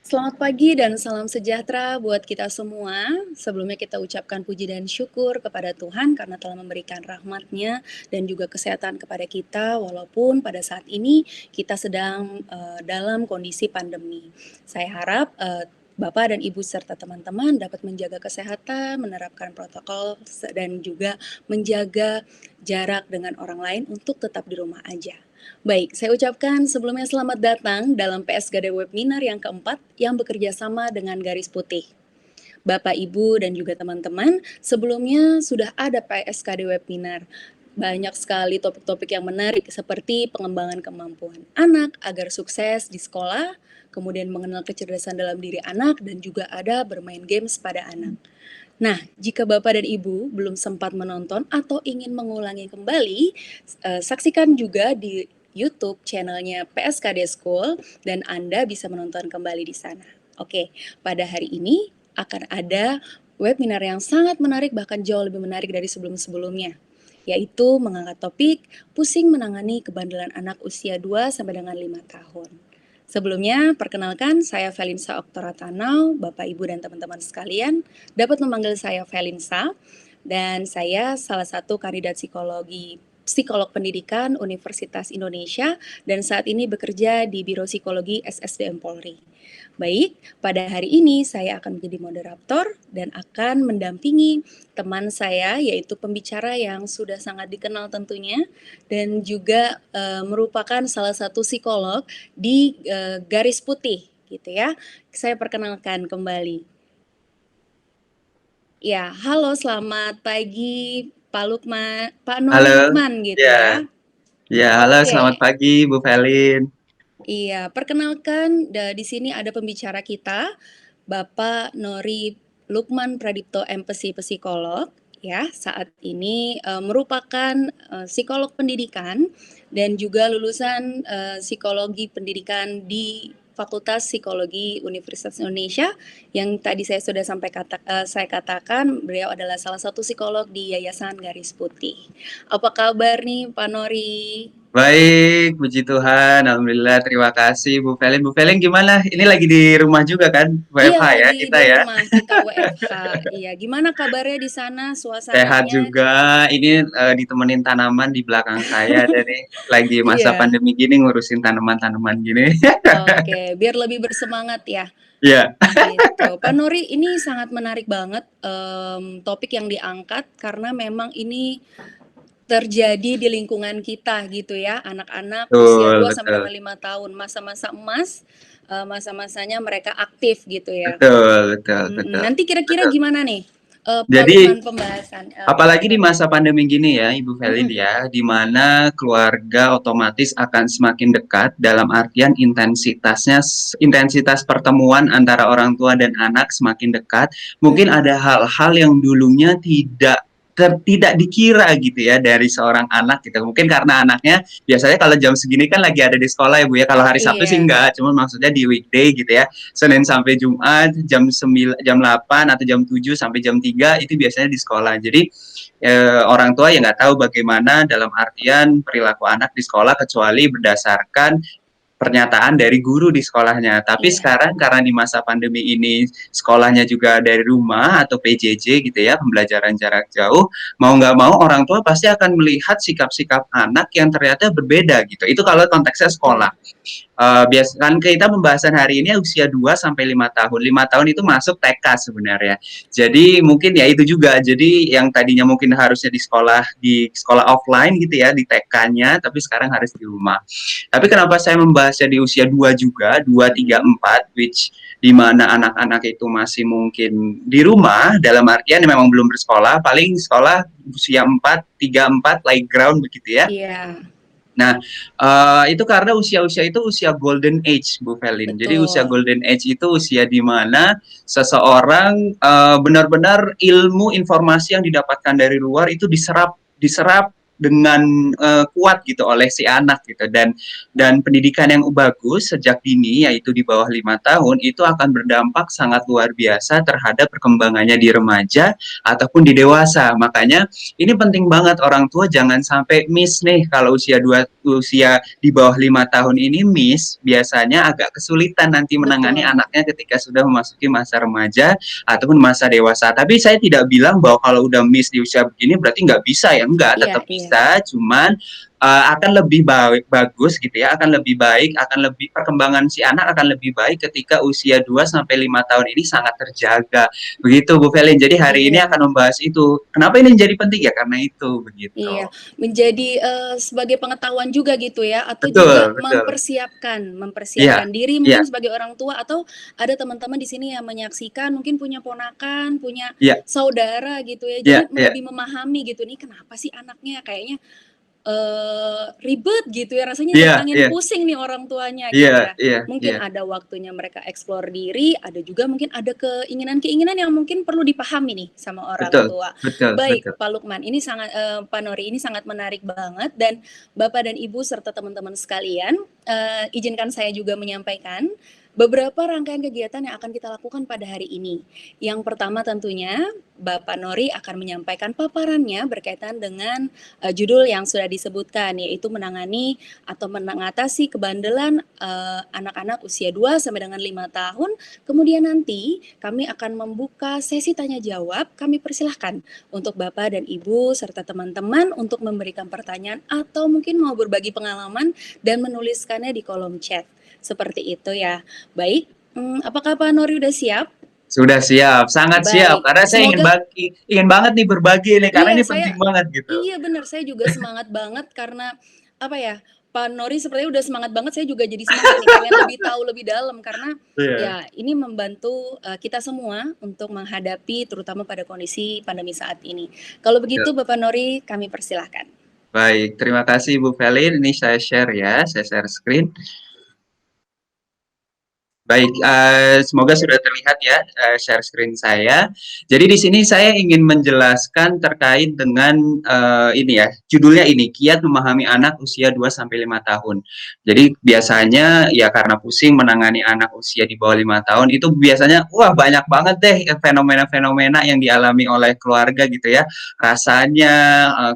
Selamat pagi dan salam sejahtera buat kita semua. Sebelumnya kita ucapkan puji dan syukur kepada Tuhan karena telah memberikan rahmat-Nya dan juga kesehatan kepada kita walaupun pada saat ini kita sedang dalam kondisi pandemi. Saya harap Bapak dan Ibu serta teman-teman dapat menjaga kesehatan, menerapkan protokol dan juga menjaga jarak dengan orang lain untuk tetap di rumah aja. Baik, saya ucapkan sebelumnya selamat datang dalam PSKD Webinar yang keempat yang bekerja sama dengan Garis Putih. Bapak, Ibu, dan juga teman-teman, sebelumnya sudah ada PSKD Webinar. Banyak sekali topik-topik yang menarik seperti pengembangan kemampuan anak agar sukses di sekolah, kemudian mengenal kecerdasan dalam diri anak, dan juga ada bermain games pada anak. Nah, jika Bapak dan Ibu belum sempat menonton atau ingin mengulangi kembali, saksikan juga di YouTube channelnya PSKD School dan Anda bisa menonton kembali di sana. Oke, pada hari ini akan ada webinar yang sangat menarik, bahkan jauh lebih menarik dari sebelum-sebelumnya, yaitu mengangkat topik pusing menangani kebandelan anak usia 2 sampai dengan 5 tahun. Sebelumnya, perkenalkan saya Felinsa Oktoratanau, Bapak, Ibu, dan teman-teman sekalian dapat memanggil saya Felinsa, dan saya salah satu kandidat psikolog pendidikan Universitas Indonesia, dan saat ini bekerja di Biro Psikologi SSDM Polri. Baik, pada hari ini saya akan menjadi moderator dan akan mendampingi teman saya, yaitu pembicara yang sudah sangat dikenal tentunya, dan juga merupakan salah satu psikolog di Garis Putih, gitu ya. Saya perkenalkan kembali. Ya, halo, selamat pagi Pak Lukman, Pak Nuri Halo, Lukman gitu ya, ya. ya, halo, selamat Oke, pagi, Bu Felin. iya, perkenalkan di sini ada pembicara kita, Bapak Nuri Lukman Pradipto MPsi Psikolog, ya, saat ini merupakan psikolog pendidikan dan juga lulusan psikologi pendidikan di Fakultas Psikologi Universitas Indonesia yang tadi saya sudah saya katakan beliau adalah salah satu psikolog di Yayasan Garis Putih. Apa kabar nih Pak Nori? Baik, puji Tuhan, alhamdulillah, terima kasih, Bu Felin. Bu Felin gimana? Ini lagi di rumah juga kan, Iya, WFH ya, lagi kita di ya. rumah, kita WFH. Iya, gimana kabarnya di sana, Sehat suasananya? juga, ini ditemenin tanaman di belakang saya, jadi lagi masa Iya, pandemi gini ngurusin tanaman-tanaman gini. oke, biar lebih bersemangat ya, Iya, gitu. Pak Nuri, ini sangat menarik banget topik yang diangkat karena memang ini terjadi di lingkungan kita gitu ya, anak-anak usia betul, 2 sampai betul, dengan 5 tahun, masa-masa emas, masa-masanya mereka aktif gitu ya. betul, betul, betul, Nanti kira-kira betul. gimana nih, Pak Jadi Lukman pembahasan apalagi di pembicaranya? masa pandemi gini ya, Ibu Felin Mhm, ya, di mana keluarga otomatis akan semakin dekat dalam artian intensitas pertemuan antara orang tua dan anak semakin dekat. Mungkin mhm. ada hal-hal yang dulunya tidak dikira gitu ya dari seorang anak gitu. Mungkin karena anaknya biasanya kalau jam segini kan lagi ada di sekolah ya Bu ya. Kalau hari Sabtu sih Iya, enggak, cuma maksudnya di weekday gitu ya. Senin sampai Jumat jam 8 atau jam 7 sampai jam 3 itu biasanya di sekolah. Jadi orang tua yang nggak tahu bagaimana dalam artian perilaku anak di sekolah kecuali berdasarkan pernyataan dari guru di sekolahnya. Tapi iya, sekarang karena di masa pandemi ini sekolahnya juga dari rumah atau PJJ gitu ya, pembelajaran jarak jauh, mau nggak mau orang tua pasti akan melihat sikap-sikap anak yang ternyata berbeda gitu. Itu kalau konteksnya betul. sekolah. Biasanya kita pembahasan hari ini usia 2 sampai 5 tahun. 5 tahun itu masuk TK sebenarnya. Jadi mungkin ya itu juga. Jadi yang tadinya mungkin harusnya di sekolah offline gitu ya, di TK-nya, tapi sekarang harus di rumah. Tapi kenapa saya membahasnya di usia 2 juga, 2 3 Mhm, 4 which di mana anak-anak itu masih mungkin di rumah dalam artian memang belum bersekolah, paling sekolah usia 4 3 4 playground begitu ya. iya, Nah, itu karena usia-usia itu usia golden age, Bu Felin. Jadi usia betul. golden age itu usia di mana seseorang benar-benar ilmu informasi yang didapatkan dari luar itu diserap diserap kuat gitu oleh si anak gitu. Dan pendidikan yang bagus sejak dini, yaitu di bawah 5 tahun, itu akan berdampak sangat luar biasa terhadap perkembangannya di remaja ataupun di dewasa. Makanya ini penting banget, orang tua jangan sampai miss nih. Kalau usia di bawah 5 tahun ini miss, biasanya agak kesulitan nanti menangani Betul. anaknya ketika sudah memasuki masa remaja ataupun masa dewasa. Tapi saya tidak bilang bahwa kalau udah miss di usia begini berarti nggak bisa ya, enggak, Iya, tetap iya. bisa, cuman akan lebih bagus gitu ya, akan lebih baik, akan lebih perkembangan si anak akan lebih baik ketika usia 2 sampai 5 tahun ini sangat terjaga. Begitu Bu Felin. Jadi hari ini Iya. akan membahas itu. Kenapa ini menjadi penting ya? Karena itu begitu. Iya, menjadi, sebagai pengetahuan juga gitu ya, atau juga Betul, betul. mempersiapkan Iya, mempersiapkan diri iya, mungkin sebagai orang tua, atau ada teman-teman di sini yang menyaksikan mungkin punya ponakan, punya iya, saudara gitu ya, iya, jadi iya, lebih memahami gitu, nih kenapa sih anaknya kayaknya ribet gitu ya, rasanya iya, nyenengin iya, pusing nih orang tuanya iya, gitu ya. iya, Mungkin iya. ada waktunya mereka explore diri, ada juga mungkin ada keinginan-keinginan yang mungkin perlu dipahami nih sama orang Betul, tua. betul, Baik, betul. Pak Lukman, ini Pak Nori, ini sangat menarik banget, dan Bapak dan Ibu serta teman-teman sekalian, izinkan saya juga menyampaikan beberapa rangkaian kegiatan yang akan kita lakukan pada hari ini. Yang pertama tentunya Bapak Nori akan menyampaikan paparannya berkaitan dengan judul yang sudah disebutkan, yaitu menangani atau mengatasi kebandelan anak-anak usia 2 sampai dengan 5 tahun. Kemudian nanti kami akan membuka sesi tanya jawab. Kami persilahkan untuk Bapak dan Ibu serta teman-teman untuk memberikan pertanyaan atau mungkin mau berbagi pengalaman dan menuliskannya di kolom chat. Seperti itu ya. Baik, apakah Pak Nori udah siap? Sudah siap, sangat siap. Baik, Karena saya semoga. ingin banget nih berbagi nih, karena Iya, ini penting banget gitu. iya bener, saya juga semangat banget karena, apa ya, Pak Nori sepertinya udah semangat banget, saya juga jadi semangat nih, pengen lebih tahu lebih dalam karena, Iya, ya ini membantu, kita semua untuk menghadapi terutama pada kondisi pandemi saat ini. Kalau begitu betul. Bapak Nori, kami persilahkan. Baik, terima kasih Bu Felin. Ini saya share ya, saya share screen. Baik, semoga sudah terlihat ya share screen saya. Jadi di sini saya ingin menjelaskan terkait dengan ini ya, judulnya ini, Kiat Memahami Anak Usia 2 sampai 5 tahun. Jadi biasanya ya karena pusing menangani anak usia di bawah 5 tahun, itu biasanya wah banyak banget deh fenomena-fenomena yang dialami oleh keluarga gitu ya. Rasanya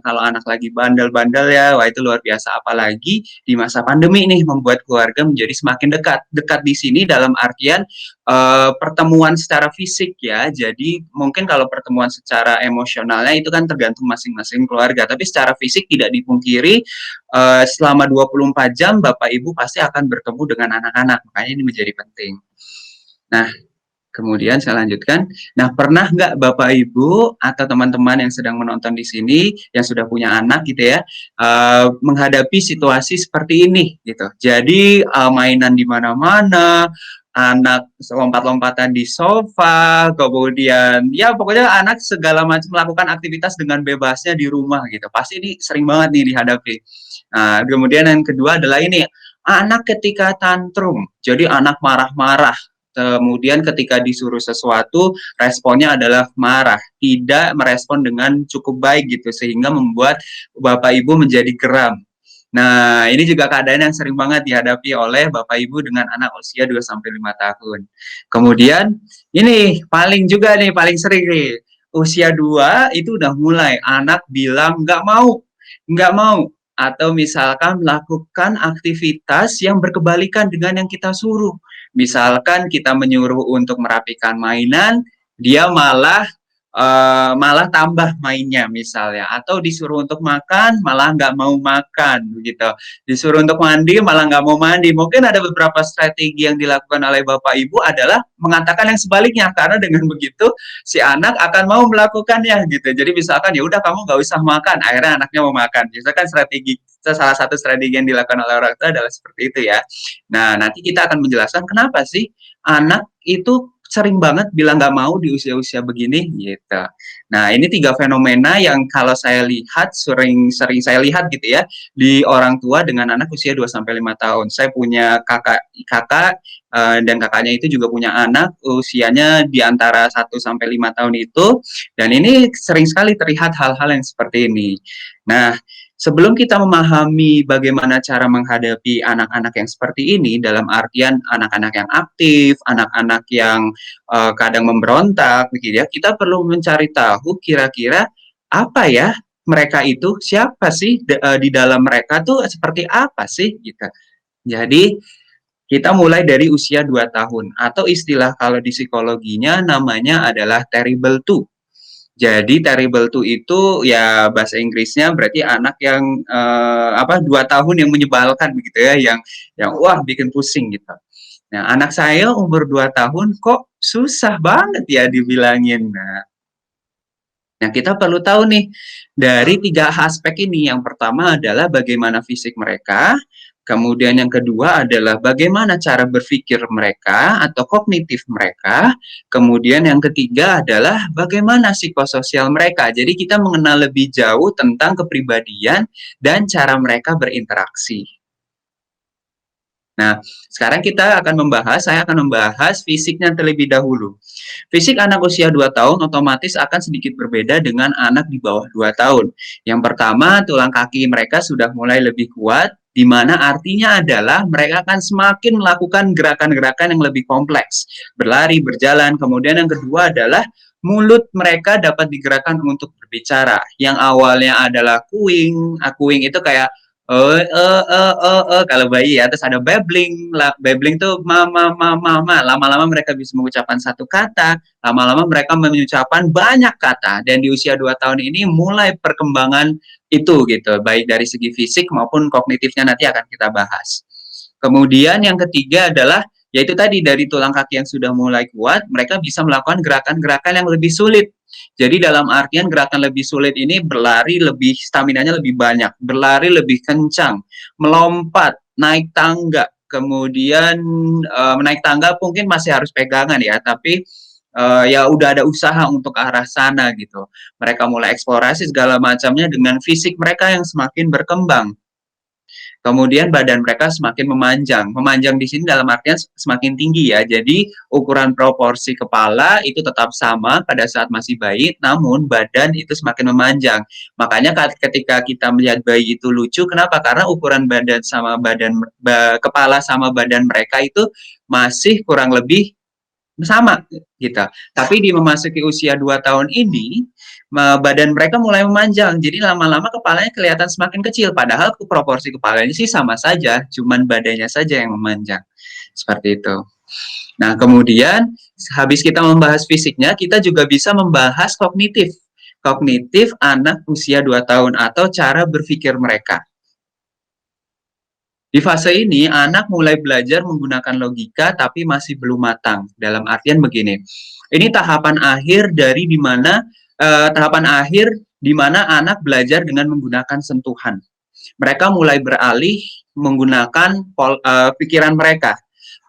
kalau anak lagi bandel-bandel ya, wah itu luar biasa. Apalagi di masa pandemi nih membuat keluarga menjadi semakin dekat. Dekat di sini dalam artian pertemuan secara fisik ya. Jadi mungkin kalau pertemuan secara emosionalnya itu kan tergantung masing-masing keluarga. Tapi secara fisik tidak dipungkiri selama 24 jam Bapak Ibu pasti akan bertemu dengan anak-anak. Makanya ini menjadi penting. Nah, kemudian saya lanjutkan. Nah, pernah nggak Bapak Ibu atau teman-teman yang sedang menonton di sini yang sudah punya anak gitu ya, menghadapi situasi seperti ini gitu. Jadi mainan di mana-mana, anak lompat-lompatan di sofa, kemudian ya pokoknya anak segala macam melakukan aktivitas dengan bebasnya di rumah gitu. Pasti ini sering banget nih dihadapi. Nah, kemudian yang kedua adalah ini, anak ketika tantrum. Jadi anak marah-marah, kemudian ketika disuruh sesuatu responnya adalah marah, tidak merespon dengan cukup baik gitu sehingga membuat Bapak Ibu menjadi geram. Nah, ini juga keadaan yang sering banget dihadapi oleh Bapak Ibu dengan anak usia 2 sampai 5 tahun. Kemudian ini paling juga nih paling sering nih, usia 2 itu udah mulai anak bilang nggak mau, atau misalkan melakukan aktivitas yang berkebalikan dengan yang kita suruh. Misalkan kita menyuruh untuk merapikan mainan, dia malah tambah mainnya misalnya, atau disuruh untuk makan malah nggak mau makan begitu, disuruh untuk mandi malah nggak mau mandi. Mungkin ada beberapa strategi yang dilakukan oleh Bapak Ibu adalah mengatakan yang sebaliknya, karena dengan begitu si anak akan mau melakukannya gitu. Jadi misalkan ya udah kamu nggak usah makan, akhirnya anaknya mau makan. Misalkan salah satu strategi yang dilakukan oleh orang tua adalah seperti itu ya. Nah, nanti kita akan menjelaskan kenapa sih anak itu sering banget bilang nggak mau di usia-usia begini gitu. Nah, ini 3 fenomena yang kalau saya lihat sering saya lihat gitu ya di orang tua dengan anak usia 2 sampai 5 tahun. Saya punya kakak dan kakaknya itu juga punya anak usianya di antara 1 sampai 5 tahun itu, dan ini sering sekali terlihat hal-hal yang seperti ini. Nah, sebelum kita memahami bagaimana cara menghadapi anak-anak yang seperti ini, dalam artian anak-anak yang aktif, anak-anak yang kadang memberontak, begitu ya, kita perlu mencari tahu kira-kira apa ya mereka itu, siapa sih di dalam mereka tuh seperti apa sih gitu. Jadi kita mulai dari usia 2 tahun atau istilah kalau di psikologinya namanya adalah terrible two. Jadi terrible two itu ya bahasa Inggrisnya berarti anak yang 2 tahun yang menyebalkan begitu ya, yang wah bikin pusing gitu. Nah, anak saya umur 2 tahun kok susah banget ya dibilangin. Nah, kita perlu tahu nih dari 3 aspek ini. Yang pertama adalah bagaimana fisik mereka, kemudian yang kedua adalah bagaimana cara berpikir mereka atau kognitif mereka, kemudian yang ketiga adalah bagaimana psikososial mereka. Jadi kita mengenal lebih jauh tentang kepribadian dan cara mereka berinteraksi. Nah, sekarang saya akan membahas fisiknya terlebih dahulu. Fisik anak usia 2 tahun otomatis akan sedikit berbeda dengan anak di bawah 2 tahun. Yang pertama, tulang kaki mereka sudah mulai lebih kuat, di mana artinya adalah mereka akan semakin melakukan gerakan-gerakan yang lebih kompleks. Berlari, berjalan, kemudian yang kedua adalah mulut mereka dapat digerakkan untuk berbicara. Yang awalnya adalah kuing itu kayak kalau bayi ya, terus ada babbling, babbling tuh mama mama mama, lama-lama mereka bisa mengucapkan satu kata, lama-lama mereka mengucapkan banyak kata, dan di usia 2 tahun ini mulai perkembangan itu gitu, baik dari segi fisik maupun kognitifnya nanti akan kita bahas. Kemudian yang ketiga adalah yaitu tadi dari tulang kaki yang sudah mulai kuat, mereka bisa melakukan gerakan-gerakan yang lebih sulit. Jadi dalam artian gerakan lebih sulit ini berlari lebih, staminanya lebih banyak, berlari lebih kencang, melompat, naik tangga, kemudian menaik tangga mungkin masih harus pegangan ya, tapi ya udah ada usaha untuk arah sana gitu. Mereka mulai eksplorasi segala macamnya dengan fisik mereka yang semakin berkembang. Kemudian badan mereka semakin memanjang. Memanjang di sini dalam artian semakin tinggi ya. Jadi ukuran proporsi kepala itu tetap sama pada saat masih bayi, namun badan itu semakin memanjang. Makanya ketika kita melihat bayi itu lucu, kenapa? Karena ukuran badan sama kepala sama badan mereka itu masih kurang lebih sama gitu. Tapi di memasuki usia 2 tahun ini, badan mereka mulai memanjang. Jadi lama-lama kepalanya kelihatan semakin kecil. Padahal proporsi kepalanya sih sama saja, cuman badannya saja yang memanjang. Seperti itu. Nah, kemudian habis kita membahas fisiknya, kita juga bisa membahas kognitif. Kognitif anak usia 2 tahun atau cara berpikir mereka. Di fase ini, anak mulai belajar menggunakan logika tapi masih belum matang. Dalam artian begini, ini tahapan akhir dari tahapan akhir di mana anak belajar dengan menggunakan sentuhan. Mereka mulai beralih menggunakan pikiran mereka,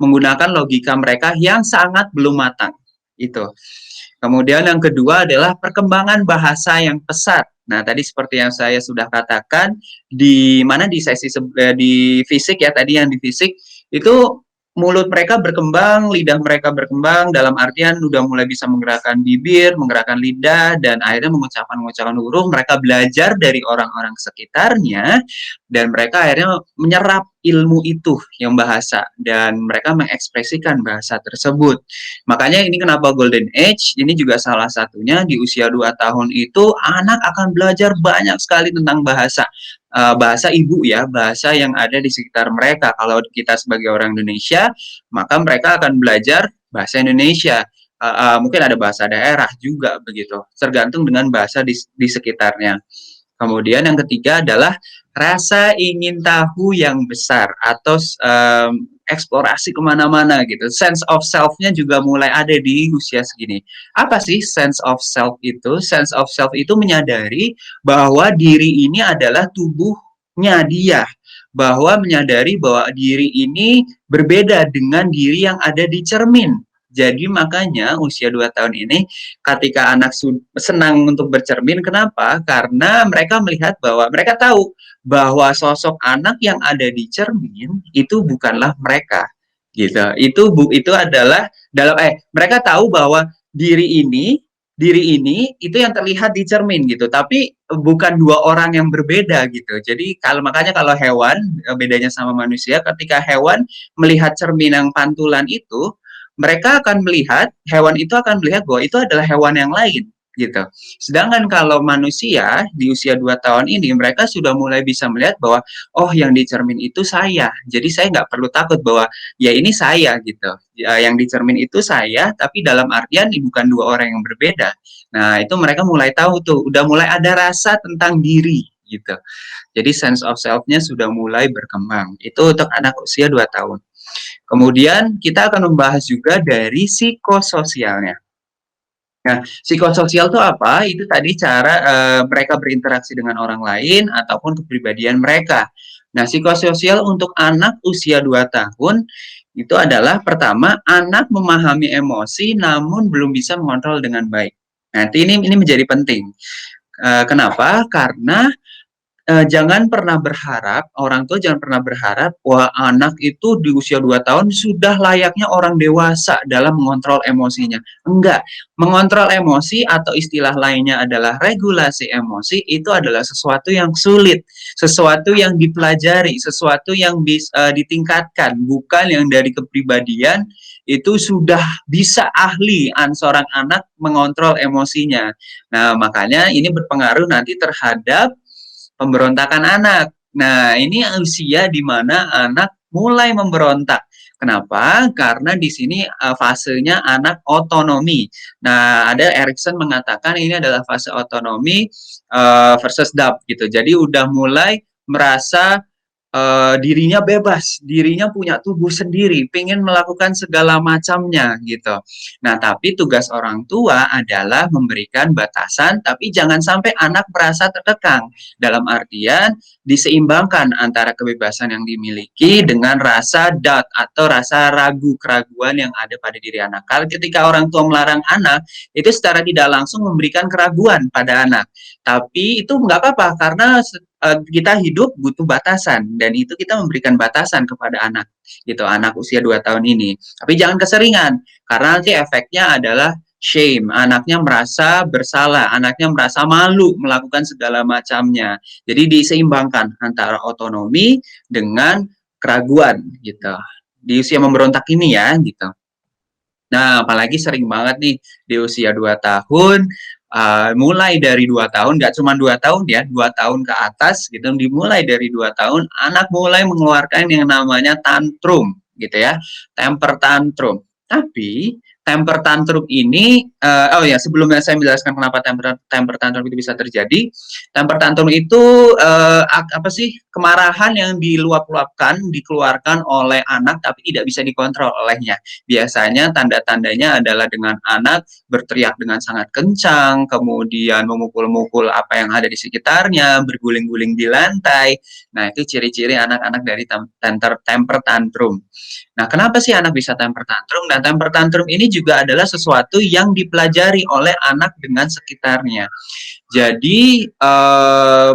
menggunakan logika mereka yang sangat belum matang. Itu. Kemudian yang kedua adalah perkembangan bahasa yang pesat. Nah, tadi seperti yang saya sudah katakan, di mana di fisik ya, tadi yang di fisik itu mulut mereka berkembang, lidah mereka berkembang, dalam artian udah mulai bisa menggerakkan bibir, menggerakkan lidah, dan akhirnya mengucapkan huruf. Mereka belajar dari orang-orang sekitarnya, dan mereka akhirnya menyerap ilmu itu yang bahasa, dan mereka mengekspresikan bahasa tersebut. Makanya ini kenapa Golden Age, ini juga salah satunya di usia 2 tahun itu anak akan belajar banyak sekali tentang bahasa. Bahasa ibu ya, bahasa yang ada di sekitar mereka. Kalau kita sebagai orang Indonesia, maka mereka akan belajar bahasa Indonesia. Mungkin ada bahasa daerah juga begitu, tergantung dengan bahasa di sekitarnya. Kemudian yang ketiga adalah rasa ingin tahu yang besar atau eksplorasi kemana-mana gitu. Sense of self-nya juga mulai ada di usia segini. Apa sih sense of self itu? Sense of self itu menyadari bahwa diri ini adalah tubuhnya dia. Bahwa menyadari bahwa diri ini berbeda dengan diri yang ada di cermin. Jadi makanya usia 2 tahun ini ketika anak senang untuk bercermin, kenapa? Karena mereka melihat bahwa mereka tahu bahwa sosok anak yang ada di cermin itu bukanlah mereka. Gitu. Itu adalah mereka tahu bahwa diri ini diri ini itu yang terlihat di cermin gitu, tapi bukan dua orang yang berbeda gitu. Jadi makanya kalau hewan bedanya sama manusia, ketika hewan melihat cermin yang pantulan itu, mereka akan melihat hewan itu akan melihat bahwa itu adalah hewan yang lain gitu. Sedangkan kalau manusia di usia 2 tahun ini mereka sudah mulai bisa melihat bahwa oh yang di cermin itu saya. Jadi saya nggak perlu takut bahwa ya ini saya gitu. Ya, yang di cermin itu saya, tapi dalam artian bukan dua orang yang berbeda. Nah, itu mereka mulai tahu tuh, udah mulai ada rasa tentang diri gitu. Jadi sense of self-nya sudah mulai berkembang. Itu untuk anak usia 2 tahun. Kemudian kita akan membahas juga dari psikososialnya. Nah, psikososial itu apa? Itu tadi cara mereka berinteraksi dengan orang lain ataupun kepribadian mereka. Nah, psikososial untuk anak usia 2 tahun itu adalah pertama, anak memahami emosi namun belum bisa mengontrol dengan baik. Nah, ini menjadi penting. Kenapa? Karena jangan pernah berharap, orang tua jangan pernah berharap wah anak itu di usia 2 tahun sudah layaknya orang dewasa dalam mengontrol emosinya. Enggak, mengontrol emosi atau istilah lainnya adalah regulasi emosi itu adalah sesuatu yang sulit, sesuatu yang dipelajari, sesuatu yang ditingkatkan, bukan yang dari kepribadian itu sudah bisa ahli seorang anak mengontrol emosinya. Nah, makanya ini berpengaruh nanti terhadap pemberontakan anak. Nah, ini usia di mana anak mulai memberontak. Kenapa? Karena di sini fasenya anak otonomi. Nah, ada Erikson mengatakan ini adalah fase otonomi versus DAP gitu. Jadi udah mulai merasa dirinya bebas, dirinya punya tubuh sendiri, pengen melakukan segala macamnya gitu. Nah, tapi tugas orang tua adalah memberikan batasan, tapi jangan sampai anak merasa terkekang. Dalam artian diseimbangkan antara kebebasan yang dimiliki dengan rasa doubt atau rasa ragu, keraguan yang ada pada diri anak. Kalau ketika orang tua melarang anak, itu secara tidak langsung memberikan keraguan pada anak. Tapi itu nggak apa-apa karena kita hidup butuh batasan dan itu kita memberikan batasan kepada anak gitu, anak usia 2 tahun ini. Tapi jangan keseringan karena nanti efeknya adalah shame, anaknya merasa bersalah, anaknya merasa malu melakukan segala macamnya. Jadi diseimbangkan antara otonomi dengan keraguan gitu. Di usia memberontak ini ya gitu. Nah, apalagi sering banget nih di usia 2 tahun, mulai dari 2 tahun, nggak cuma 2 tahun ya, 2 tahun ke atas gitu, dimulai dari 2 tahun, anak mulai mengeluarkan yang namanya tantrum gitu ya, temper tantrum. Tapi temper tantrum ini, oh ya sebelumnya saya menjelaskan kenapa temper tantrum itu bisa terjadi. Temper tantrum itu apa sih kemarahan yang diluap-luapkan, dikeluarkan oleh anak tapi tidak bisa dikontrol olehnya. Biasanya tanda-tandanya adalah dengan anak berteriak dengan sangat kencang, kemudian memukul-mukul apa yang ada di sekitarnya, berguling-guling di lantai. Nah, itu ciri-ciri anak-anak dari temper tantrum. Nah, kenapa sih anak bisa temper tantrum? Nah, temper tantrum ini juga adalah sesuatu yang dipelajari oleh anak dengan sekitarnya. Jadi,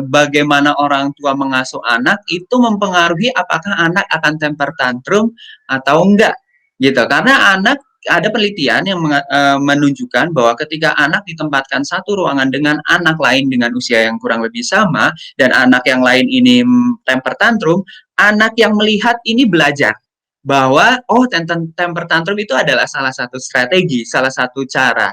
bagaimana orang tua mengasuh anak itu mempengaruhi apakah anak akan temper tantrum atau enggak gitu. Karena anak ada penelitian yang menunjukkan bahwa ketika anak ditempatkan satu ruangan dengan anak lain dengan usia yang kurang lebih sama dan anak yang lain ini temper tantrum, anak yang melihat ini belajar bahwa oh temper tantrum itu adalah salah satu strategi, salah satu cara.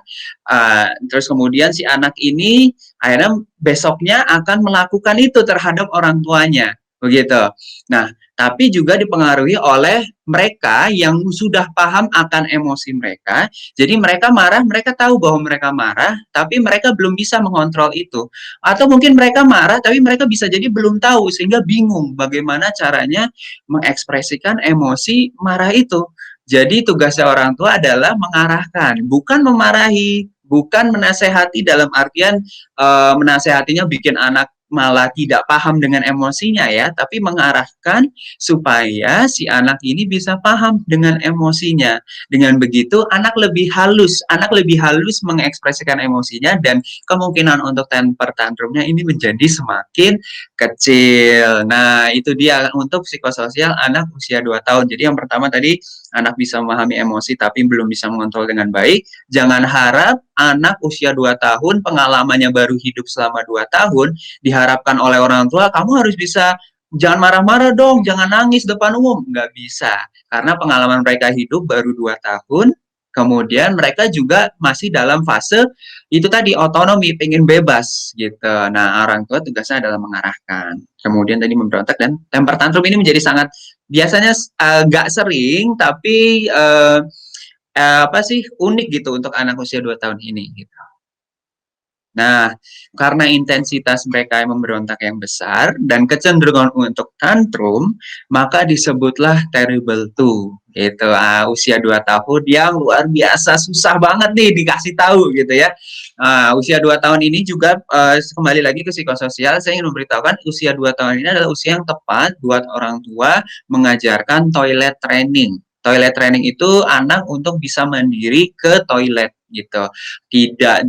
Terus kemudian si anak ini akhirnya besoknya akan melakukan itu terhadap orang tuanya, begitu. Nah, tapi juga dipengaruhi oleh mereka yang sudah paham akan emosi mereka. Jadi mereka marah, mereka tahu bahwa mereka marah, tapi mereka belum bisa mengontrol itu. Atau mungkin mereka marah, tapi mereka bisa jadi belum tahu, sehingga bingung bagaimana caranya mengekspresikan emosi marah itu. Jadi tugasnya orang tua adalah mengarahkan, bukan memarahi, bukan menasehati dalam artian menasehatinya bikin anak malah tidak paham dengan emosinya ya, tapi mengarahkan supaya si anak ini bisa paham dengan emosinya. Dengan begitu anak lebih halus mengekspresikan emosinya dan kemungkinan untuk temper tantrumnya ini menjadi semakin kecil. Nah, itu dia untuk psikososial anak usia 2 tahun. Jadi yang pertama tadi anak bisa memahami emosi tapi belum bisa mengontrol dengan baik. Jangan harap anak usia 2 tahun pengalamannya baru hidup selama 2 tahun diharapkan oleh orang tua kamu harus bisa jangan marah-marah dong, jangan nangis depan umum. Nggak bisa. Karena pengalaman mereka hidup baru 2 tahun, kemudian mereka juga masih dalam fase itu tadi otonomi, pengen bebas gitu. Nah, orang tua tugasnya adalah mengarahkan. Kemudian tadi memberontak dan temper tantrum ini menjadi sangat biasanya nggak sering, tapi apa sih unik gitu untuk anak usia 2 tahun ini. Gitu. Nah, karena intensitas mereka yang memberontak yang besar dan kecenderungan untuk tantrum, maka disebutlah terrible two. Gitu, usia 2 tahun yang luar biasa susah banget nih dikasih tahu gitu ya. Usia 2 tahun ini juga kembali lagi ke psikososial, saya ingin memberitahukan usia 2 tahun ini adalah usia yang tepat buat orang tua mengajarkan toilet training. Toilet training itu anak untuk bisa mandiri ke toilet gitu tidak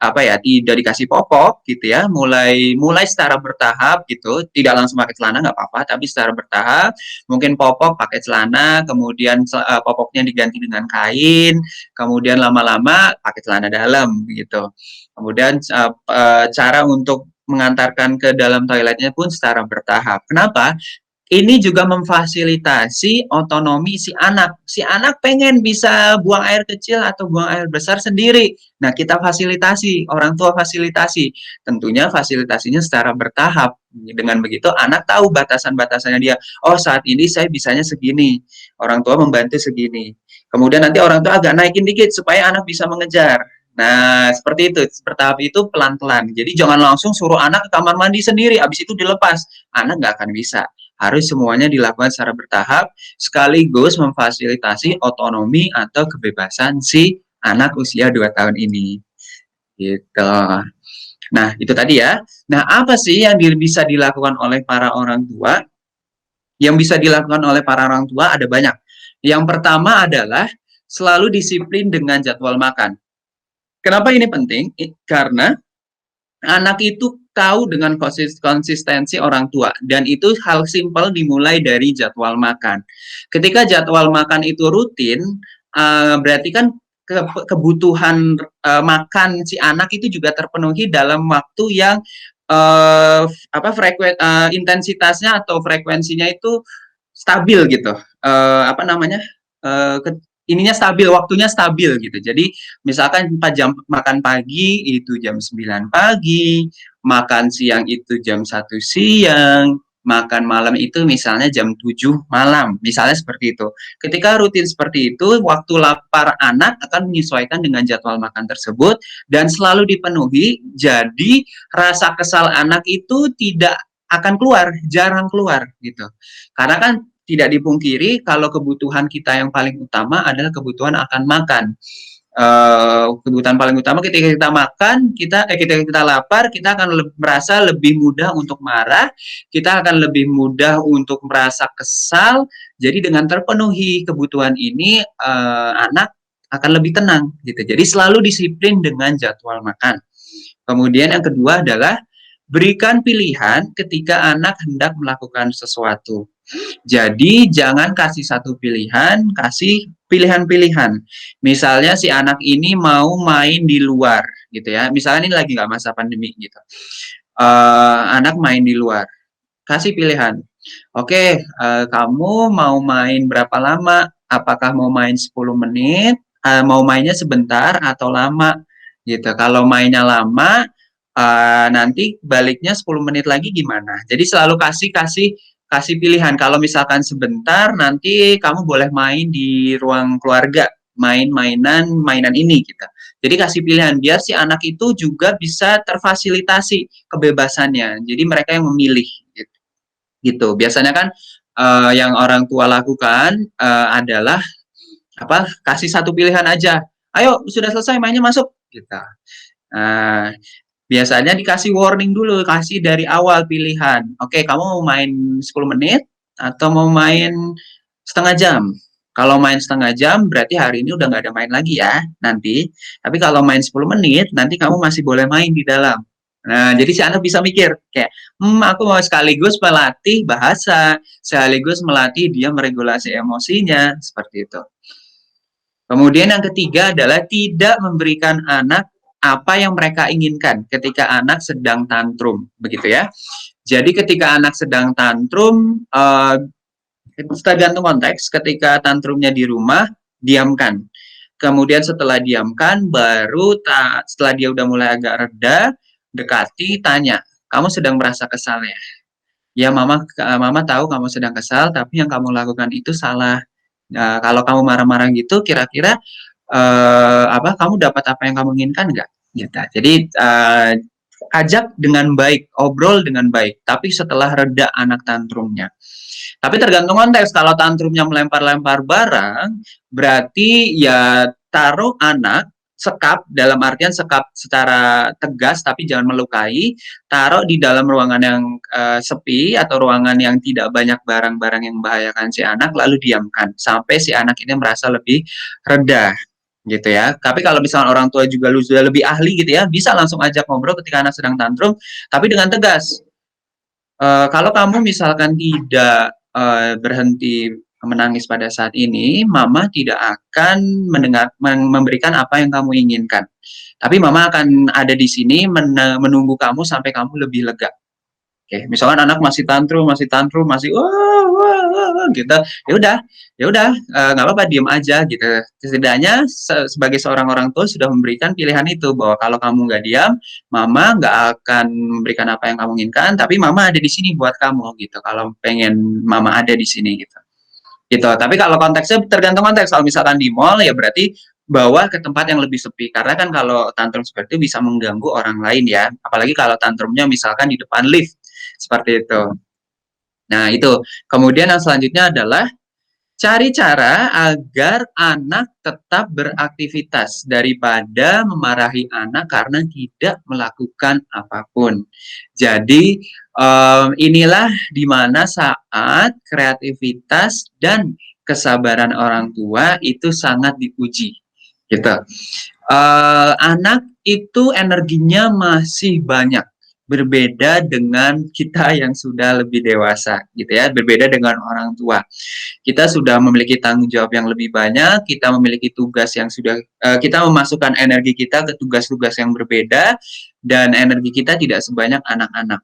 apa ya tidak dikasih popok gitu ya mulai secara bertahap gitu tidak langsung pakai celana nggak apa-apa tapi secara bertahap mungkin popok pakai celana kemudian popoknya diganti dengan kain kemudian lama-lama pakai celana dalam gitu kemudian cara untuk mengantarkan ke dalam toiletnya pun secara bertahap kenapa ini juga memfasilitasi otonomi si anak. Si anak pengen bisa buang air kecil atau buang air besar sendiri. Nah, kita fasilitasi, orang tua fasilitasi. Tentunya fasilitasinya secara bertahap. Dengan begitu, anak tahu batasan-batasannya dia. Oh, saat ini saya bisanya segini. Orang tua membantu segini. Kemudian nanti orang tua agak naikin dikit supaya anak bisa mengejar. Nah, seperti itu. Bertahap itu pelan-pelan. Jadi jangan langsung suruh anak ke kamar mandi sendiri, habis itu dilepas. Anak nggak akan bisa harus semuanya dilakukan secara bertahap sekaligus memfasilitasi otonomi atau kebebasan si anak usia 2 tahun ini. Gitu. Nah, itu tadi ya. Nah, apa sih yang bisa dilakukan oleh para orang tua? Yang bisa dilakukan oleh para orang tua ada banyak. Yang pertama adalah selalu disiplin dengan jadwal makan. Kenapa ini penting? Karena anak itu tahu dengan konsistensi orang tua dan itu hal simpel dimulai dari jadwal makan. Ketika jadwal makan itu rutin, berarti kan kebutuhan makan si anak itu juga terpenuhi dalam waktu yang intensitasnya atau frekuensinya itu stabil gitu. Apa namanya? Uh, ininya stabil, waktunya stabil gitu. Jadi misalkan 4 jam makan pagi itu jam 9 pagi, makan siang itu jam 1 siang, makan malam itu misalnya jam 7 malam, misalnya seperti itu. Ketika rutin seperti itu, waktu lapar anak akan menyesuaikan dengan jadwal makan tersebut dan selalu dipenuhi, jadi rasa kesal anak itu tidak akan keluar, jarang keluar gitu. Karena kan tidak dipungkiri kalau kebutuhan kita yang paling utama adalah kebutuhan akan makan. Kebutuhan paling utama ketika kita makan, ketika kita lapar, kita akan merasa lebih mudah untuk marah, kita akan lebih mudah untuk merasa kesal. Jadi dengan terpenuhi kebutuhan ini, anak akan lebih tenang gitu. Jadi selalu disiplin dengan jadwal makan. Kemudian yang kedua adalah berikan pilihan ketika anak hendak melakukan sesuatu. Jadi jangan kasih satu pilihan, kasih pilihan-pilihan. Misalnya si anak ini mau main di luar, gitu ya. Misalnya ini lagi nggak masa pandemi gitu. Anak main di luar, kasih pilihan. Oke, kamu mau main berapa lama? Apakah mau main 10 menit? Mau mainnya sebentar atau lama? Gitu. Kalau mainnya lama, nanti baliknya 10 menit lagi gimana? Jadi selalu kasih pilihan. Kalau misalkan sebentar, nanti kamu boleh main di ruang keluarga, mainan ini gitu. Jadi kasih pilihan biar si anak itu juga bisa terfasilitasi kebebasannya. Jadi mereka yang memilih gitu. Gitu. Biasanya kan yang orang tua lakukan adalah apa? Kasih satu pilihan aja. Ayo sudah selesai mainnya masuk gitu. Nah, Biasanya dikasih warning dulu, kasih dari awal pilihan. Oke, kamu mau main 10 menit atau mau main setengah jam? Kalau main setengah jam, berarti hari ini udah nggak ada main lagi ya, nanti. Tapi kalau main 10 menit, nanti kamu masih boleh main di dalam. Nah, jadi si anak bisa mikir, kayak, aku mau sekaligus melatih bahasa, sekaligus melatih dia meregulasi emosinya, seperti itu. Kemudian yang ketiga adalah tidak memberikan anak apa yang mereka inginkan ketika anak sedang tantrum, begitu ya. Jadi ketika anak sedang tantrum, tergantung konteks, ketika tantrumnya di rumah, diamkan. Kemudian setelah diamkan, baru setelah dia udah mulai agak reda, dekati, tanya, kamu sedang merasa kesal ya? Ya mama tahu kamu sedang kesal, tapi yang kamu lakukan itu salah. Nah, kalau kamu marah-marah gitu, kira-kira kamu dapat apa yang kamu inginkan nggak? Gitu. Jadi ajak dengan baik, obrol dengan baik, tapi setelah reda anak tantrumnya. Tapi tergantung konteks. Kalau tantrumnya melempar-lempar barang, berarti ya taruh anak sekap, dalam artian sekap secara tegas tapi jangan melukai, taruh di dalam ruangan yang sepi atau ruangan yang tidak banyak barang-barang yang membahayakan si anak, lalu diamkan sampai si anak ini merasa lebih reda gitu ya. Tapi kalau misalnya orang tua juga sudah lebih ahli gitu ya, bisa langsung ajak ngobrol ketika anak sedang tantrum, tapi dengan tegas. Kalau kamu misalkan tidak berhenti menangis pada saat ini, mama tidak akan memberikan apa yang kamu inginkan. Tapi mama akan ada di sini menunggu kamu sampai kamu lebih lega. Oke, misalkan anak masih tantrum, masih wah, wah, wah, gitu. Ya udah, nggak apa-apa, diem aja gitu. Setidaknya sebagai seorang orang tua sudah memberikan pilihan itu bahwa kalau kamu nggak diam, mama nggak akan memberikan apa yang kamu inginkan, tapi mama ada di sini buat kamu gitu. Kalau pengen mama ada di sini gitu. Gitu. Tapi kalau konteksnya tergantung konteks. Kalau misalkan di mall ya berarti bawa ke tempat yang lebih sepi. Karena kan kalau tantrum seperti itu bisa mengganggu orang lain ya. Apalagi kalau tantrumnya misalkan di depan lift. Seperti itu. Nah, itu. Kemudian yang selanjutnya adalah cari cara agar anak tetap beraktivitas daripada memarahi anak karena tidak melakukan apapun. Jadi, inilah di mana saat kreativitas dan kesabaran orang tua itu sangat diuji. Gitu. Anak itu energinya masih banyak, berbeda dengan kita yang sudah lebih dewasa, gitu ya, berbeda dengan orang tua. Kita sudah memiliki tanggung jawab yang lebih banyak, kita memiliki tugas yang sudah kita memasukkan energi kita ke tugas-tugas yang berbeda, dan energi kita tidak sebanyak anak-anak.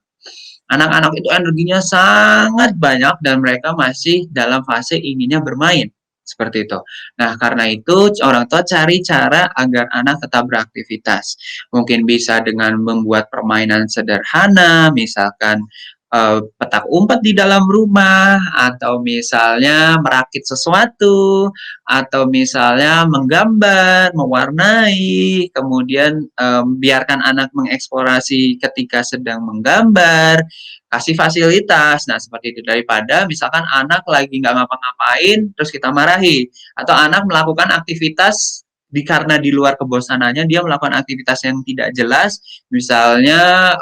Anak-anak itu energinya sangat banyak dan mereka masih dalam fase inginnya bermain. Seperti itu. Nah, karena itu orang tua cari cara agar anak tetap beraktivitas. Mungkin bisa dengan membuat permainan sederhana, misalkan petak umpet di dalam rumah, atau misalnya merakit sesuatu, atau misalnya menggambar, mewarnai, kemudian biarkan anak mengeksplorasi ketika sedang menggambar, kasih fasilitas. Nah, seperti itu. Daripada misalkan anak lagi nggak ngapa-ngapain, terus kita marahi. Atau anak melakukan aktivitas karena di luar kebosanannya, dia melakukan aktivitas yang tidak jelas, misalnya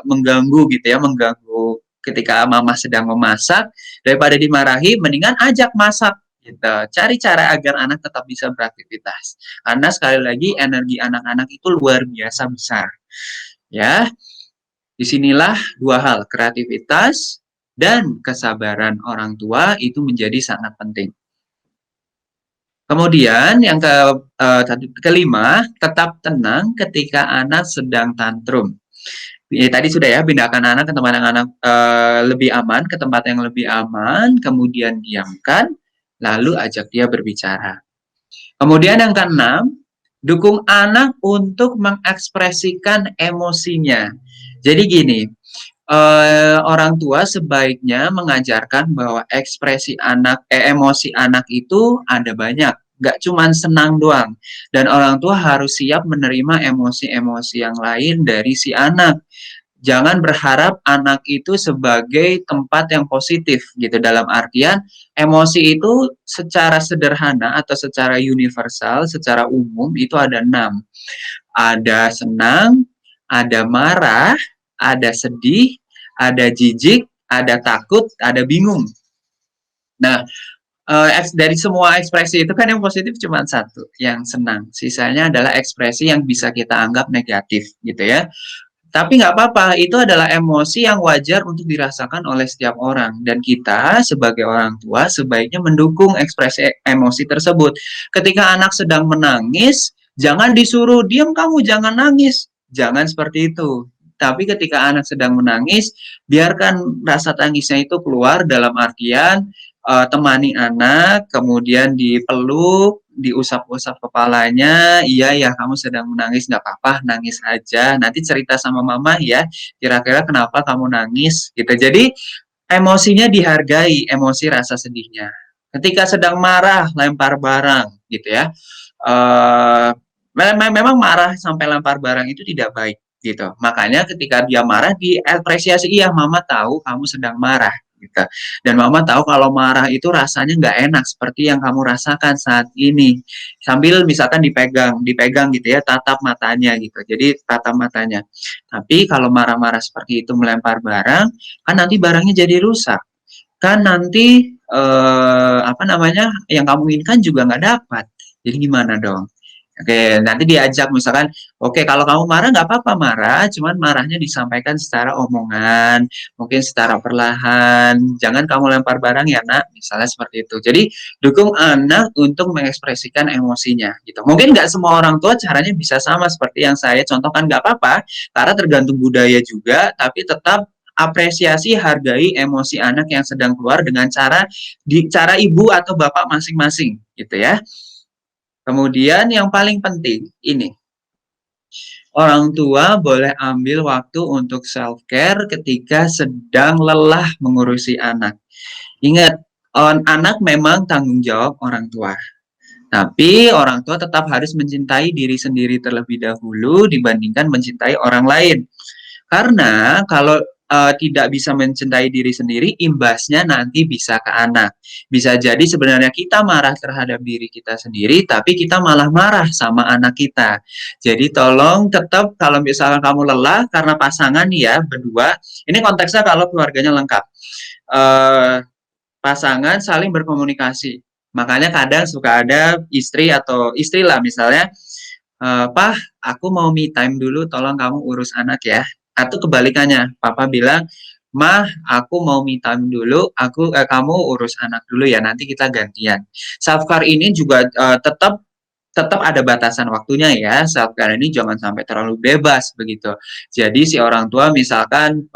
mengganggu gitu ya, mengganggu ketika mama sedang memasak, daripada dimarahi, mendingan ajak masak. Gitu. Cari cara agar anak tetap bisa beraktivitas. Karena sekali lagi energi anak-anak itu luar biasa besar. Ya, disinilah dua hal, kreativitas dan kesabaran orang tua itu menjadi sangat penting. Kemudian yang kelima, tetap tenang ketika anak sedang tantrum. Tadi sudah ya, pindahkan anak ke tempat yang anak lebih aman, ke tempat yang lebih aman, kemudian diamkan, lalu ajak dia berbicara. Kemudian yang keenam, dukung anak untuk mengekspresikan emosinya. Jadi gini, orang tua sebaiknya mengajarkan bahwa ekspresi emosi anak itu ada banyak, gak cuma senang doang. Dan orang tua harus siap menerima emosi-emosi yang lain dari si anak. Jangan berharap anak itu sebagai tempat yang positif gitu, dalam artian emosi itu secara sederhana atau secara universal, secara umum itu ada 6. Ada senang, ada marah, ada sedih, ada jijik, ada takut, ada bingung. Nah, dari semua ekspresi itu kan yang positif cuma satu, yang senang. Sisanya adalah ekspresi yang bisa kita anggap negatif, gitu ya. Tapi nggak apa-apa, itu adalah emosi yang wajar untuk dirasakan oleh setiap orang. Dan kita sebagai orang tua sebaiknya mendukung ekspresi emosi tersebut. Ketika anak sedang menangis, jangan disuruh, diam kamu, jangan nangis. Jangan seperti itu. Tapi ketika anak sedang menangis, biarkan rasa tangisnya itu keluar dalam artian temani anak, kemudian dipeluk, diusap-usap kepalanya, iya ya kamu sedang menangis, nggak apa-apa, nangis aja, nanti cerita sama mama ya, kira-kira kenapa kamu nangis, gitu. Jadi emosinya dihargai, emosi rasa sedihnya. Ketika sedang marah, lempar barang, gitu ya. Uh, Memang marah sampai lempar barang itu tidak baik, gitu. Makanya ketika dia marah, diapresiasi, iya mama tahu kamu sedang marah, gitu. Dan mama tahu kalau marah itu rasanya nggak enak seperti yang kamu rasakan saat ini. Sambil misalkan dipegang gitu ya, tatap matanya gitu. Jadi tatap matanya. Tapi kalau marah-marah seperti itu melempar barang, kan nanti barangnya jadi rusak. Kan nanti apa namanya yang kamu inginkan juga nggak dapat. Jadi gimana dong? Oke, nanti diajak misalkan, oke kalau kamu marah nggak apa-apa marah, cuman marahnya disampaikan secara omongan, mungkin secara perlahan, jangan kamu lempar barang ya nak, misalnya seperti itu. Jadi dukung anak untuk mengekspresikan emosinya, gitu. Mungkin nggak semua orang tua caranya bisa sama seperti yang saya contohkan, nggak apa-apa, karena tergantung budaya juga, tapi tetap apresiasi, hargai emosi anak yang sedang keluar dengan cara ibu atau bapak masing-masing, gitu ya. Kemudian yang paling penting ini, orang tua boleh ambil waktu untuk self-care ketika sedang lelah mengurusi anak. Ingat, anak memang tanggung jawab orang tua. Tapi orang tua tetap harus mencintai diri sendiri terlebih dahulu dibandingkan mencintai orang lain. Karena kalau tidak bisa mencintai diri sendiri, imbasnya nanti bisa ke anak. Bisa jadi sebenarnya kita marah terhadap diri kita sendiri, tapi kita malah marah sama anak kita. Jadi tolong tetap kalau misalkan kamu lelah karena pasangan ya berdua, ini konteksnya kalau keluarganya lengkap. Uh, Pasangan saling berkomunikasi. Makanya kadang suka ada istri atau istri lah misalnya, Pah, aku mau me time dulu, tolong kamu urus anak ya. Atau kebalikannya, Papa bilang, Mah, aku mau me time dulu, kamu urus anak dulu ya, nanti kita gantian. Self care ini juga tetap tetap ada batasan waktunya ya. Self care ini jangan sampai terlalu bebas begitu. Jadi si orang tua misalkan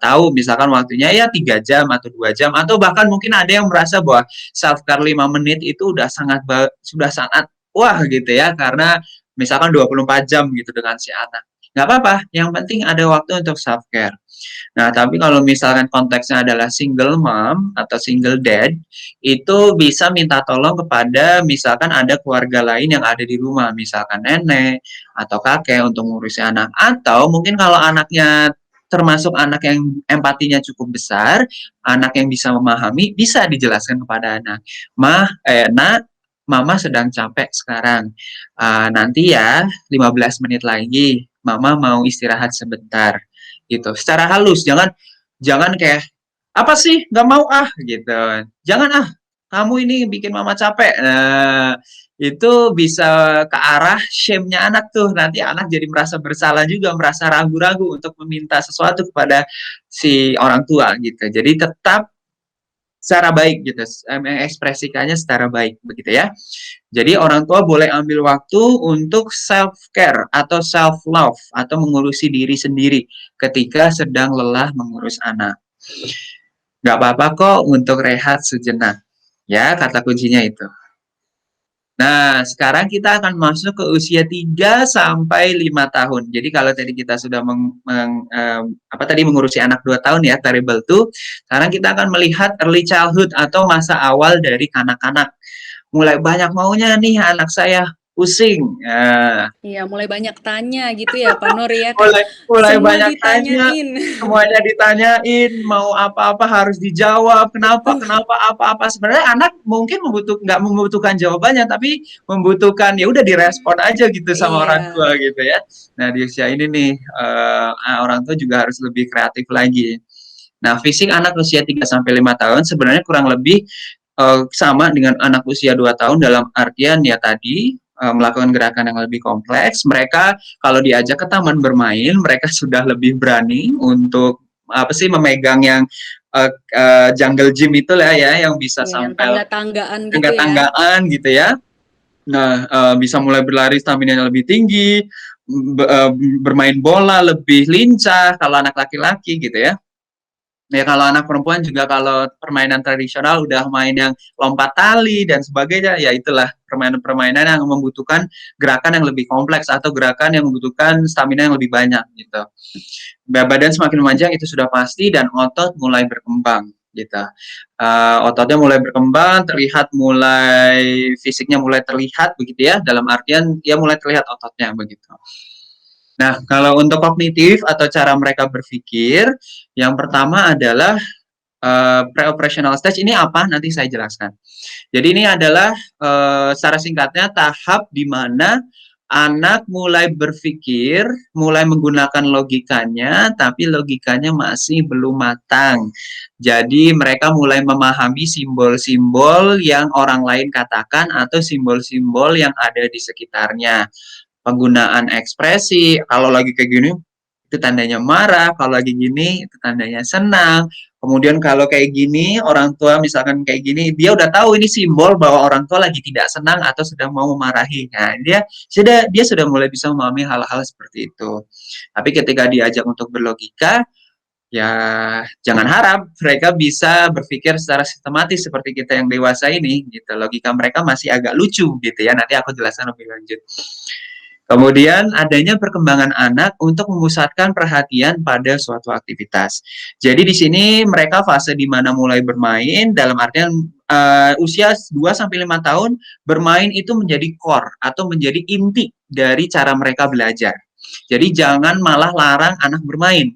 tahu misalkan waktunya ya 3 jam atau 2 jam atau bahkan mungkin ada yang merasa bahwa self care 5 menit itu sudah sangat wah gitu ya karena misalkan 24 jam gitu dengan si anak. Nggak apa-apa, yang penting ada waktu untuk self care. Nah, tapi kalau misalkan konteksnya adalah single mom atau single dad, itu bisa minta tolong kepada misalkan ada keluarga lain yang ada di rumah, misalkan nenek atau kakek untuk ngurusi anak. Atau mungkin kalau anaknya termasuk anak yang empatinya cukup besar, anak yang bisa memahami, bisa dijelaskan kepada anak. Nak, Mama sedang capek sekarang. Nanti ya 15 menit lagi, Mama mau istirahat sebentar gitu secara halus, jangan jangan kayak apa sih nggak mau gitu, jangan kamu ini bikin mama capek. Nah itu bisa ke arah shame-nya anak tuh, nanti anak jadi merasa bersalah juga, merasa ragu-ragu untuk meminta sesuatu kepada si orang tua gitu. Jadi tetap secara baik gitu, mengekspresikannya secara baik begitu ya. Jadi orang tua boleh ambil waktu untuk self care atau self love atau mengurusi diri sendiri ketika sedang lelah mengurus anak. Gak apa-apa kok untuk rehat sejenak. Ya, kata kuncinya itu. Nah, sekarang kita akan masuk ke usia 3 sampai 5 tahun. Jadi kalau tadi kita sudah mengurusi anak 2 tahun ya, terrible tuh. Sekarang kita akan melihat early childhood atau masa awal dari kanak-kanak. Mulai banyak maunya nih anak saya. pusing. Iya, mulai banyak tanya gitu ya, Pak Nur ya, kayak Mulai mulai semua banyak tanya, ditanyain. semuanya ditanyain, mau apa-apa harus dijawab, kenapa Betul, kenapa, apa-apa. Sebenarnya anak mungkin nggak membutuhkan jawabannya, tapi membutuhkan ya udah direspon aja gitu sama orang iya, tua gitu ya. Nah di usia ini nih orang tua juga harus lebih kreatif lagi. Nah, fisik anak usia 3 sampai 5 tahun sebenarnya kurang lebih sama dengan anak usia 2 tahun dalam artian ya tadi melakukan gerakan yang lebih kompleks. Mereka kalau diajak ke taman bermain, mereka sudah lebih berani untuk apa sih memegang yang jungle gym itu lah ya yang bisa iya yang sampai tangga-tanggaan gitu ya. tangga-tanggaan gitu ya. Nah, bisa mulai berlari stamina lebih tinggi, bermain bola lebih lincah kalau anak laki-laki gitu ya. Ya kalau anak perempuan juga kalau permainan tradisional udah main yang lompat tali dan sebagainya, ya itulah permainan-permainan yang membutuhkan gerakan yang lebih kompleks atau gerakan yang membutuhkan stamina yang lebih banyak gitu. Badan semakin memanjang itu sudah pasti dan otot mulai berkembang gitu. Ototnya mulai berkembang, terlihat mulai fisiknya mulai terlihat begitu ya, dalam artian dia mulai terlihat ototnya begitu. Nah, kalau untuk kognitif atau cara mereka berpikir, yang pertama adalah pre-operational stage ini apa? Nanti saya jelaskan. Jadi ini adalah secara singkatnya tahap di mana anak mulai berpikir, mulai menggunakan logikanya, tapi logikanya masih belum matang. Jadi mereka mulai memahami simbol-simbol yang orang lain katakan atau simbol-simbol yang ada di sekitarnya. Penggunaan ekspresi, kalau lagi kayak gini itu tandanya marah, kalau lagi gini itu tandanya senang. Kemudian kalau kayak gini, orang tua misalkan kayak gini, dia udah tahu ini simbol bahwa orang tua lagi tidak senang atau sedang mau memarahi. Nah, dia sudah mulai bisa memahami hal-hal seperti itu. Tapi ketika diajak untuk berlogika, ya jangan harap mereka bisa berpikir secara sistematis seperti kita yang dewasa ini gitu. Logika mereka masih agak lucu gitu ya. Nanti aku jelaskan lebih lanjut. Kemudian adanya perkembangan anak untuk memusatkan perhatian pada suatu aktivitas. Jadi di sini mereka fase di mana mulai bermain dalam artian usia 2 sampai 5 tahun bermain itu menjadi core atau menjadi inti dari cara mereka belajar. Jadi jangan malah larang anak bermain.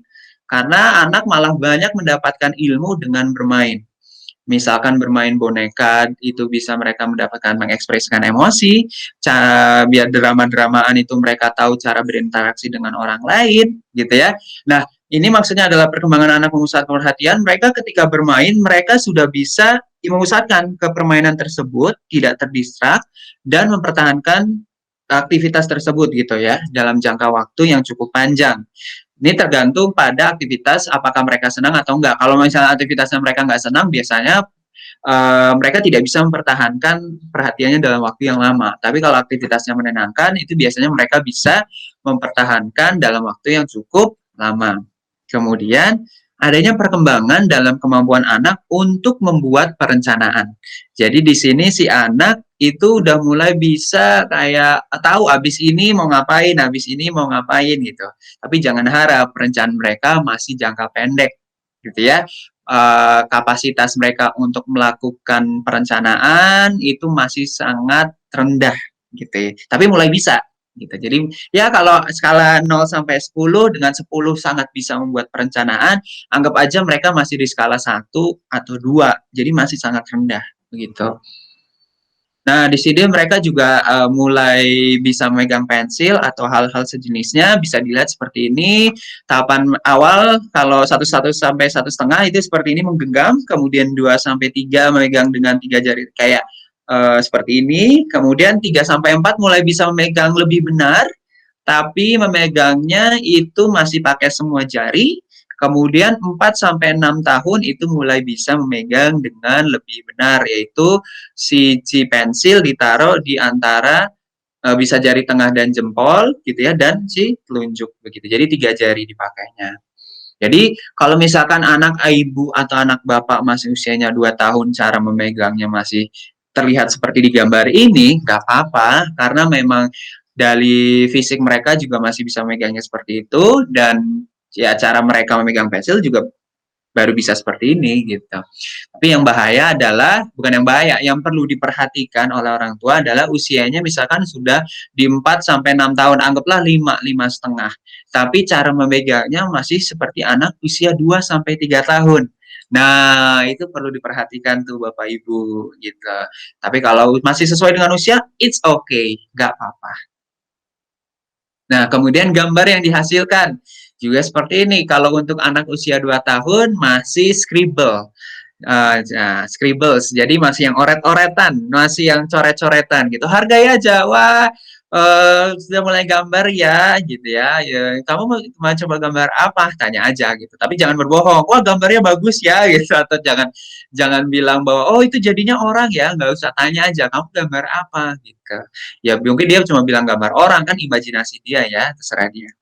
Karena anak malah banyak mendapatkan ilmu dengan bermain. Misalkan bermain boneka itu bisa mereka mendapatkan mengekspresikan emosi, biar drama-dramaan itu mereka tahu cara berinteraksi dengan orang lain gitu ya. Nah, ini maksudnya adalah perkembangan anak memusatkan perhatian, mereka ketika bermain mereka sudah bisa memusatkan ke permainan tersebut, tidak terdistrak dan mempertahankan aktivitas tersebut gitu ya dalam jangka waktu yang cukup panjang. Ini tergantung pada aktivitas apakah mereka senang atau enggak. Kalau misalnya aktivitasnya mereka nggak senang, biasanya mereka tidak bisa mempertahankan perhatiannya dalam waktu yang lama. Tapi kalau aktivitasnya menenangkan, itu biasanya mereka bisa mempertahankan dalam waktu yang cukup lama. Kemudian adanya perkembangan dalam kemampuan anak untuk membuat perencanaan. Jadi di sini si anak itu udah mulai bisa kayak tahu abis ini mau ngapain, abis ini mau ngapain gitu. Tapi jangan harap perencanaan mereka masih jangka pendek gitu ya. Kapasitas mereka untuk melakukan perencanaan itu masih sangat rendah gitu ya. Tapi mulai bisa gitu. Jadi ya kalau skala 0 sampai 10 dengan 10 sangat bisa membuat perencanaan, anggap aja mereka masih di skala 1 atau 2. Jadi masih sangat rendah begitu. Nah, di sini mereka juga mulai bisa memegang pensil atau hal-hal sejenisnya, bisa dilihat seperti ini. Tahapan awal kalau 1 sampai 1,5 itu seperti ini menggenggam, kemudian 2 sampai 3 memegang dengan 3 jari kayak seperti ini, kemudian 3 sampai 4 mulai bisa memegang lebih benar, tapi memegangnya itu masih pakai semua jari. Kemudian 4 sampai 6 tahun itu mulai bisa memegang dengan lebih benar, yaitu si pensil ditaruh di antara bisa jari tengah dan jempol gitu ya, dan si telunjuk begitu. Jadi 3 jari dipakainya. Jadi kalau misalkan anak ibu atau anak bapak masih usianya 2 tahun, cara memegangnya masih terlihat seperti di gambar ini, nggak apa-apa, karena memang dari fisik mereka juga masih bisa megangnya seperti itu, dan ya cara mereka memegang pensil juga baru bisa seperti ini gitu. Tapi yang bahaya adalah, bukan yang bahaya, yang perlu diperhatikan oleh orang tua adalah usianya misalkan sudah di 4 sampai 6 tahun, anggaplah 5 setengah. Tapi cara memegangnya masih seperti anak usia 2 sampai 3 tahun. Nah, itu perlu diperhatikan tuh Bapak Ibu gitu. Tapi kalau masih sesuai dengan usia, it's okay, nggak apa-apa. Nah, kemudian gambar yang dihasilkan juga seperti ini. Kalau untuk anak usia 2 tahun masih scribble. Nah, scribbles, jadi masih yang oret-oretan, masih yang coret-coretan gitu. Hargai aja, wah sudah mulai gambar ya, gitu ya. Ya kamu mau coba gambar apa? Tanya aja gitu. Tapi jangan berbohong. Wah gambarnya bagus ya, gitu. Atau jangan jangan bilang bahwa oh itu jadinya orang ya. Nggak usah tanya aja. Kamu gambar apa? Gitu. Ya mungkin dia cuma bilang gambar orang kan imajinasi dia ya, terserah dia.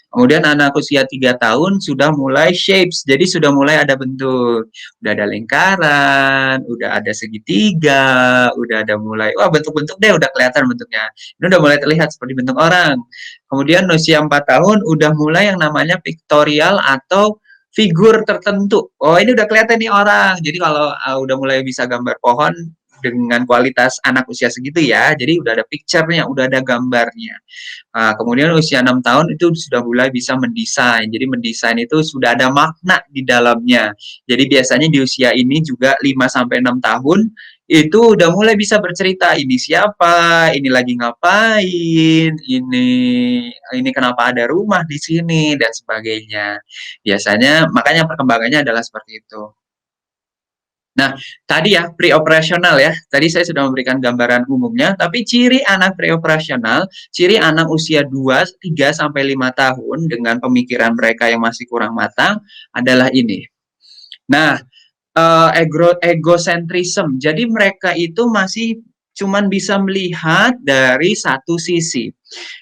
Kemudian anak usia 3 tahun sudah mulai shapes, jadi sudah mulai ada bentuk. Udah ada lingkaran, udah ada segitiga, udah ada mulai, wah bentuk-bentuk deh udah kelihatan bentuknya. Ini udah mulai terlihat seperti bentuk orang. Kemudian usia 4 tahun udah mulai yang namanya pictorial atau figur tertentu. Oh ini udah kelihatan nih orang. Jadi kalau udah mulai bisa gambar pohon dengan kualitas anak usia segitu ya, jadi udah ada picture-nya, udah ada gambarnya. Nah, kemudian usia 6 tahun itu sudah mulai bisa mendesain. Jadi mendesain itu sudah ada makna di dalamnya. Jadi biasanya di usia ini juga 5 sampai 6 tahun itu udah mulai bisa bercerita ini siapa, ini lagi ngapain, ini kenapa ada rumah di sini dan sebagainya. Biasanya makanya perkembangannya adalah seperti itu. Nah, tadi ya pre-operasional ya. Tadi saya sudah memberikan gambaran umumnya, tapi ciri anak pre-operasional, ciri anak usia 2, 3 sampai 5 tahun dengan pemikiran mereka yang masih kurang matang adalah ini. Nah, egocentrism. Jadi mereka itu masih cuman bisa melihat dari satu sisi.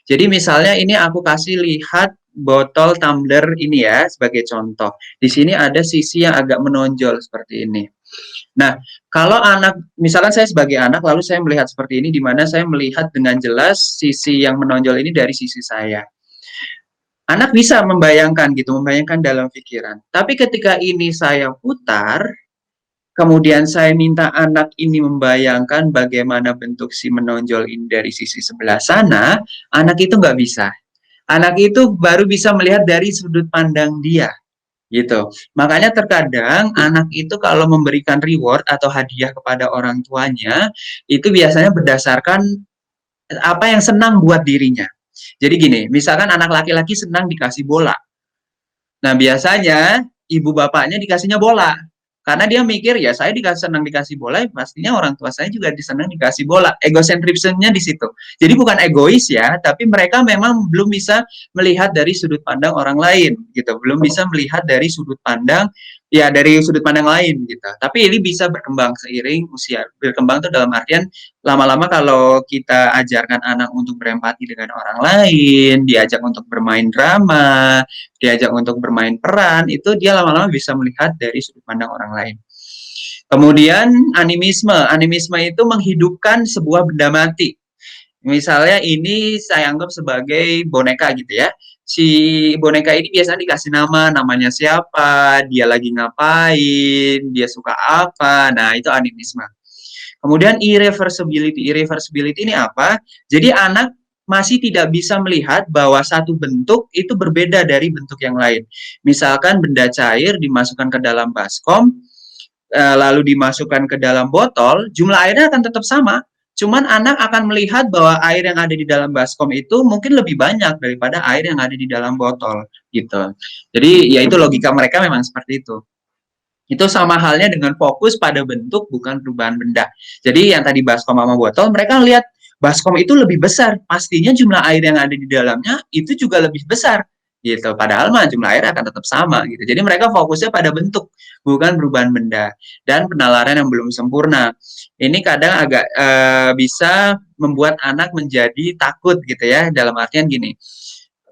Jadi misalnya ini aku kasih lihat botol tumbler ini ya sebagai contoh. Di sini ada sisi yang agak menonjol seperti ini. Nah, kalau anak, misalkan saya sebagai anak, lalu saya melihat seperti ini, di mana saya melihat dengan jelas sisi yang menonjol ini dari sisi saya. Anak bisa membayangkan gitu, membayangkan dalam pikiran. Tapi ketika ini saya putar, kemudian saya minta anak ini membayangkan bagaimana bentuk si menonjol ini dari sisi sebelah sana, anak itu nggak bisa. Anak itu baru bisa melihat dari sudut pandang dia gitu. Makanya terkadang anak itu kalau memberikan reward atau hadiah kepada orang tuanya itu biasanya berdasarkan apa yang senang buat dirinya. Jadi gini, misalkan anak laki-laki senang dikasih bola. Nah, biasanya ibu bapaknya dikasihnya bola. Karena dia mikir ya saya senang dikasih bola, ya pastinya orang tua saya juga senang dikasih bola. Egocentrismnya di situ. Jadi bukan egois ya, tapi mereka memang belum bisa melihat dari sudut pandang orang lain gitu. Belum bisa melihat dari sudut pandang ya dari sudut pandang lain gitu. Tapi ini bisa berkembang seiring usia. Berkembang itu dalam artian lama-lama kalau kita ajarkan anak untuk berempati dengan orang lain, diajak untuk bermain drama, diajak untuk bermain peran, itu dia lama-lama bisa melihat dari sudut pandang orang lain. Kemudian animisme. Animisme itu menghidupkan sebuah benda mati. Misalnya ini saya anggap sebagai boneka gitu ya. Si boneka ini biasanya dikasih nama, namanya siapa, dia lagi ngapain, dia suka apa. Nah, itu animisme. Kemudian irreversibility. Irreversibility ini apa? Jadi anak masih tidak bisa melihat bahwa satu bentuk itu berbeda dari bentuk yang lain. Misalkan benda cair dimasukkan ke dalam baskom, lalu dimasukkan ke dalam botol, jumlah airnya akan tetap sama. Cuman anak akan melihat bahwa air yang ada di dalam baskom itu mungkin lebih banyak daripada air yang ada di dalam botol gitu. Jadi ya itu logika mereka memang seperti itu. Itu sama halnya dengan fokus pada bentuk bukan perubahan benda. Jadi yang tadi baskom sama botol, mereka lihat baskom itu lebih besar. Pastinya jumlah air yang ada di dalamnya itu juga lebih besar. Gitu. Padahal mah jumlah air akan tetap sama gitu. Jadi mereka fokusnya pada bentuk bukan perubahan benda dan penalaran yang belum sempurna. Ini kadang agak bisa membuat anak menjadi takut gitu ya. Dalam artian gini,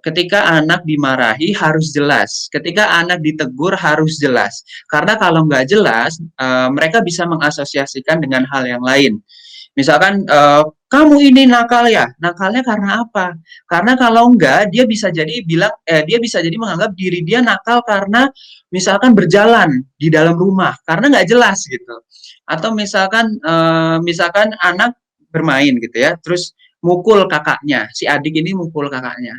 ketika anak dimarahi harus jelas, ketika anak ditegur harus jelas. Karena kalau nggak jelas, mereka bisa mengasosiasikan dengan hal yang lain. Misalkan kamu ini nakal ya, nakalnya karena apa? Karena kalau enggak, dia bisa jadi menganggap diri dia nakal karena misalkan berjalan di dalam rumah, karena nggak jelas gitu. Atau misalkan anak bermain gitu ya, terus mukul kakaknya, si adik ini mukul kakaknya.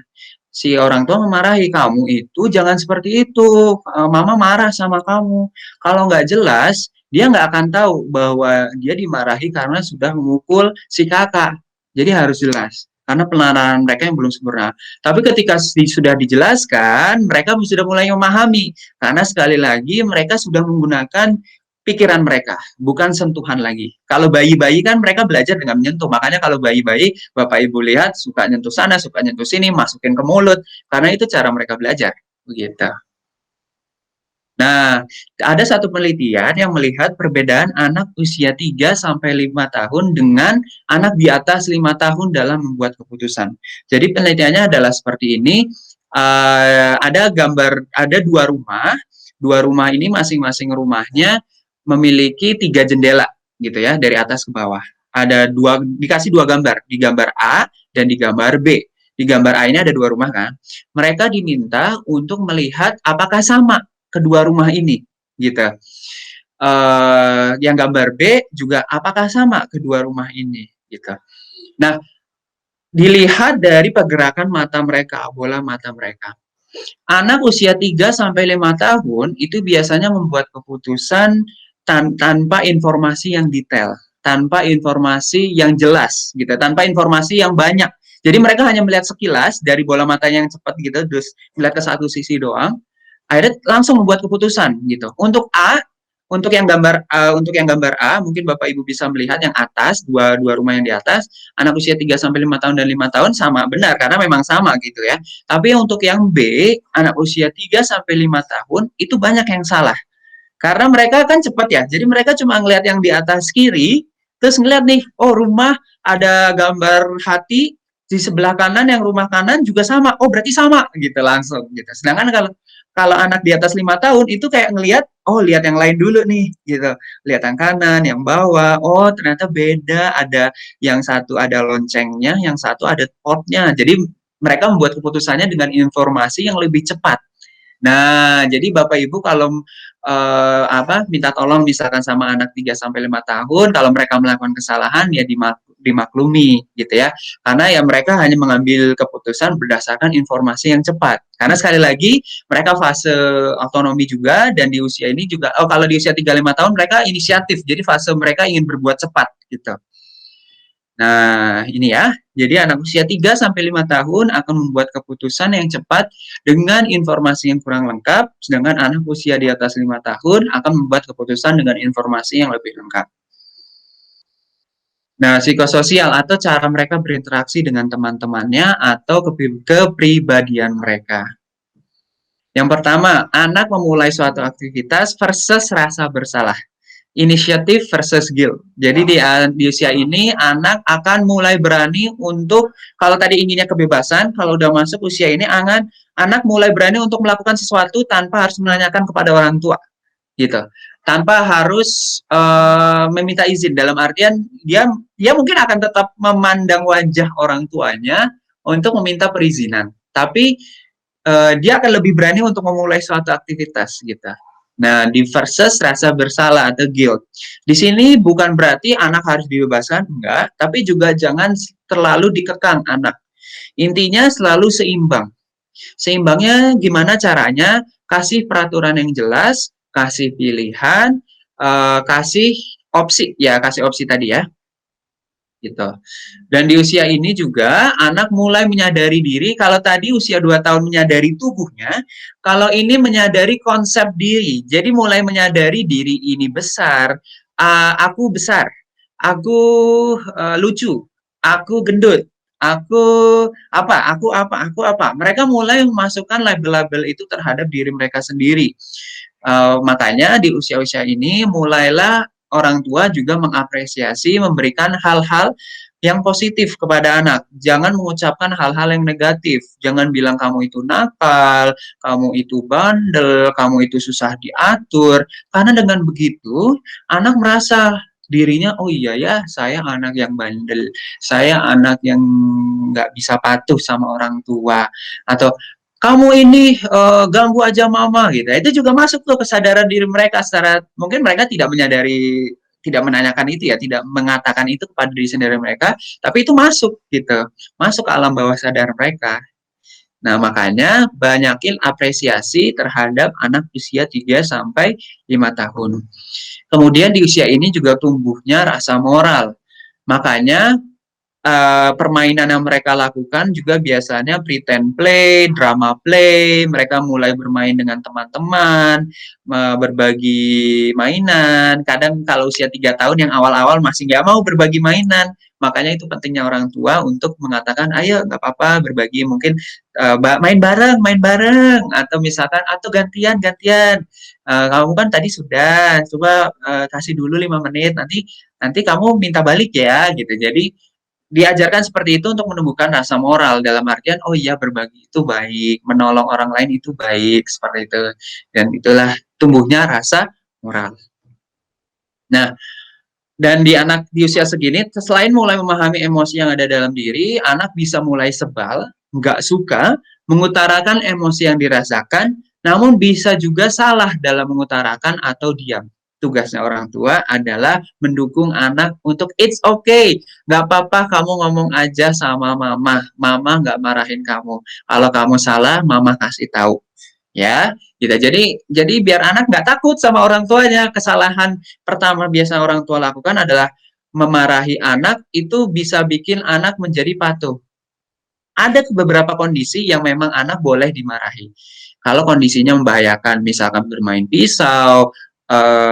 Si orang tua memarahi, kamu itu jangan seperti itu, mama marah sama kamu. Kalau nggak jelas, dia nggak akan tahu bahwa dia dimarahi karena sudah memukul si kakak. Jadi harus jelas, karena penanganan mereka yang belum sempurna. Tapi ketika sudah dijelaskan, mereka sudah mulai memahami. Karena sekali lagi mereka sudah menggunakan pikiran mereka, bukan sentuhan lagi. Kalau bayi-bayi kan mereka belajar dengan menyentuh. Makanya kalau bayi-bayi, Bapak Ibu lihat suka nyentuh sana, suka nyentuh sini, masukin ke mulut. Karena itu cara mereka belajar. Begitu. Nah, ada satu penelitian yang melihat perbedaan anak usia 3 sampai 5 tahun dengan anak di atas 5 tahun dalam membuat keputusan. Jadi penelitiannya adalah seperti ini, ada dua rumah ini masing-masing rumahnya memiliki 3 jendela gitu ya, dari atas ke bawah. Dikasih dua gambar, di gambar A dan di gambar B. Di gambar A ini ada dua rumah kan. Mereka diminta untuk melihat apakah sama kedua rumah ini gitu. Yang gambar B juga apakah sama kedua rumah ini gitu. Nah, dilihat dari pergerakan mata mereka, bola mata mereka. Anak usia 3 sampai 5 tahun itu biasanya membuat keputusan tanpa informasi yang detail, tanpa informasi yang jelas gitu, tanpa informasi yang banyak. Jadi mereka hanya melihat sekilas dari bola matanya yang cepat gitu, terus melihat ke satu sisi doang, akhirnya langsung membuat keputusan gitu. Untuk yang gambar A, mungkin Bapak Ibu bisa melihat yang atas, dua rumah yang di atas, anak usia 3 sampai 5 tahun dan 5 tahun sama benar karena memang sama gitu ya. Tapi untuk yang B, anak usia 3 sampai 5 tahun itu banyak yang salah. Karena mereka kan cepat ya. Jadi mereka cuma ngelihat yang di atas kiri, terus ngelihat nih, oh rumah ada gambar hati, di sebelah kanan yang rumah kanan juga sama. Oh berarti sama gitu langsung gitu. Sedangkan kalau kalau anak di atas 5 tahun itu kayak ngelihat, oh lihat yang lain dulu nih gitu. Lihat yang kanan, yang bawah. Oh ternyata beda. Ada yang satu ada loncengnya, yang satu ada potnya. Jadi mereka membuat keputusannya dengan informasi yang lebih cepat. Nah, jadi Bapak Ibu kalau minta tolong misalkan sama anak 3 sampai 5 tahun, kalau mereka melakukan kesalahan ya dimaklumi gitu ya. Karena ya mereka hanya mengambil keputusan berdasarkan informasi yang cepat. Karena sekali lagi mereka fase otonomi juga dan di usia ini juga kalau di usia 3 5 tahun mereka inisiatif. Jadi fase mereka ingin berbuat cepat gitu. Nah, ini ya. Jadi anak usia 3 sampai 5 tahun akan membuat keputusan yang cepat dengan informasi yang kurang lengkap, sedangkan anak usia di atas 5 tahun akan membuat keputusan dengan informasi yang lebih lengkap. Nah, psikososial atau cara mereka berinteraksi dengan teman-temannya atau kepribadian mereka. Yang pertama, anak memulai suatu aktivitas versus rasa bersalah. Inisiatif versus guilt. Jadi di usia ini anak akan mulai berani untuk, kalau tadi inginnya kebebasan, kalau udah masuk usia ini anak mulai berani untuk melakukan sesuatu tanpa harus menanyakan kepada orang tua gitu, tanpa harus meminta izin. Dalam artian dia mungkin akan tetap memandang wajah orang tuanya untuk meminta perizinan, tapi dia akan lebih berani untuk memulai suatu aktivitas gitu. Nah, di versus rasa bersalah atau guilt. Di sini bukan berarti anak harus dibebaskan, enggak, tapi juga jangan terlalu dikekang anak. Intinya selalu seimbang. Seimbangnya gimana caranya? Kasih peraturan yang jelas, kasih pilihan, kasih opsi, ya kasih opsi tadi ya gitu. Dan di usia ini juga anak mulai menyadari diri. Kalau tadi usia 2 tahun menyadari tubuhnya, kalau ini menyadari konsep diri. Jadi mulai menyadari diri ini besar, aku besar, aku lucu, aku gendut, aku apa. Mereka mulai memasukkan label-label itu terhadap diri mereka sendiri. Makanya di usia-usia ini mulailah orang tua juga mengapresiasi, memberikan hal-hal yang positif kepada anak. Jangan mengucapkan hal-hal yang negatif. Jangan bilang kamu itu nakal, kamu itu bandel, kamu itu susah diatur. Karena dengan begitu, anak merasa dirinya, oh iya ya, saya anak yang bandel, saya anak yang nggak bisa patuh sama orang tua, atau kamu ini ganggu aja mama gitu. Itu juga masuk tuh kesadaran diri mereka secara mungkin mereka tidak menyadari, tidak menanyakan itu ya, tidak mengatakan itu kepada diri sendiri mereka, tapi itu masuk gitu, masuk ke alam bawah sadar mereka. Nah, makanya banyakin apresiasi terhadap anak usia 3 sampai 5 tahun. Kemudian di usia ini juga tumbuhnya rasa moral. Makanya permainan yang mereka lakukan juga biasanya pretend play, drama play, mereka mulai bermain dengan teman-teman, berbagi mainan. Kadang kalau usia 3 tahun yang awal-awal masih nggak mau berbagi mainan, makanya itu pentingnya orang tua untuk mengatakan, ayo nggak apa-apa berbagi, mungkin main bareng, atau misalkan, atau gantian, kamu kan tadi sudah, coba kasih dulu 5 menit, nanti nanti kamu minta balik ya, gitu. Jadi diajarkan seperti itu untuk menumbuhkan rasa moral dalam artian oh iya berbagi itu baik, menolong orang lain itu baik seperti itu. Dan itulah tumbuhnya rasa moral. Nah, dan di anak di usia segini selain mulai memahami emosi yang ada dalam diri, anak bisa mulai sebal, nggak suka, mengutarakan emosi yang dirasakan, namun bisa juga salah dalam mengutarakan atau diam. Tugasnya orang tua adalah mendukung anak untuk it's okay, nggak apa-apa kamu ngomong aja sama mama, mama nggak marahin kamu. Kalau kamu salah, mama kasih tahu. Ya, gitu. Jadi biar anak nggak takut sama orang tuanya. Kesalahan pertama biasa orang tua lakukan adalah memarahi anak, itu bisa bikin anak menjadi patuh. Ada beberapa kondisi yang memang anak boleh dimarahi. Kalau kondisinya membahayakan, misalkan bermain pisau,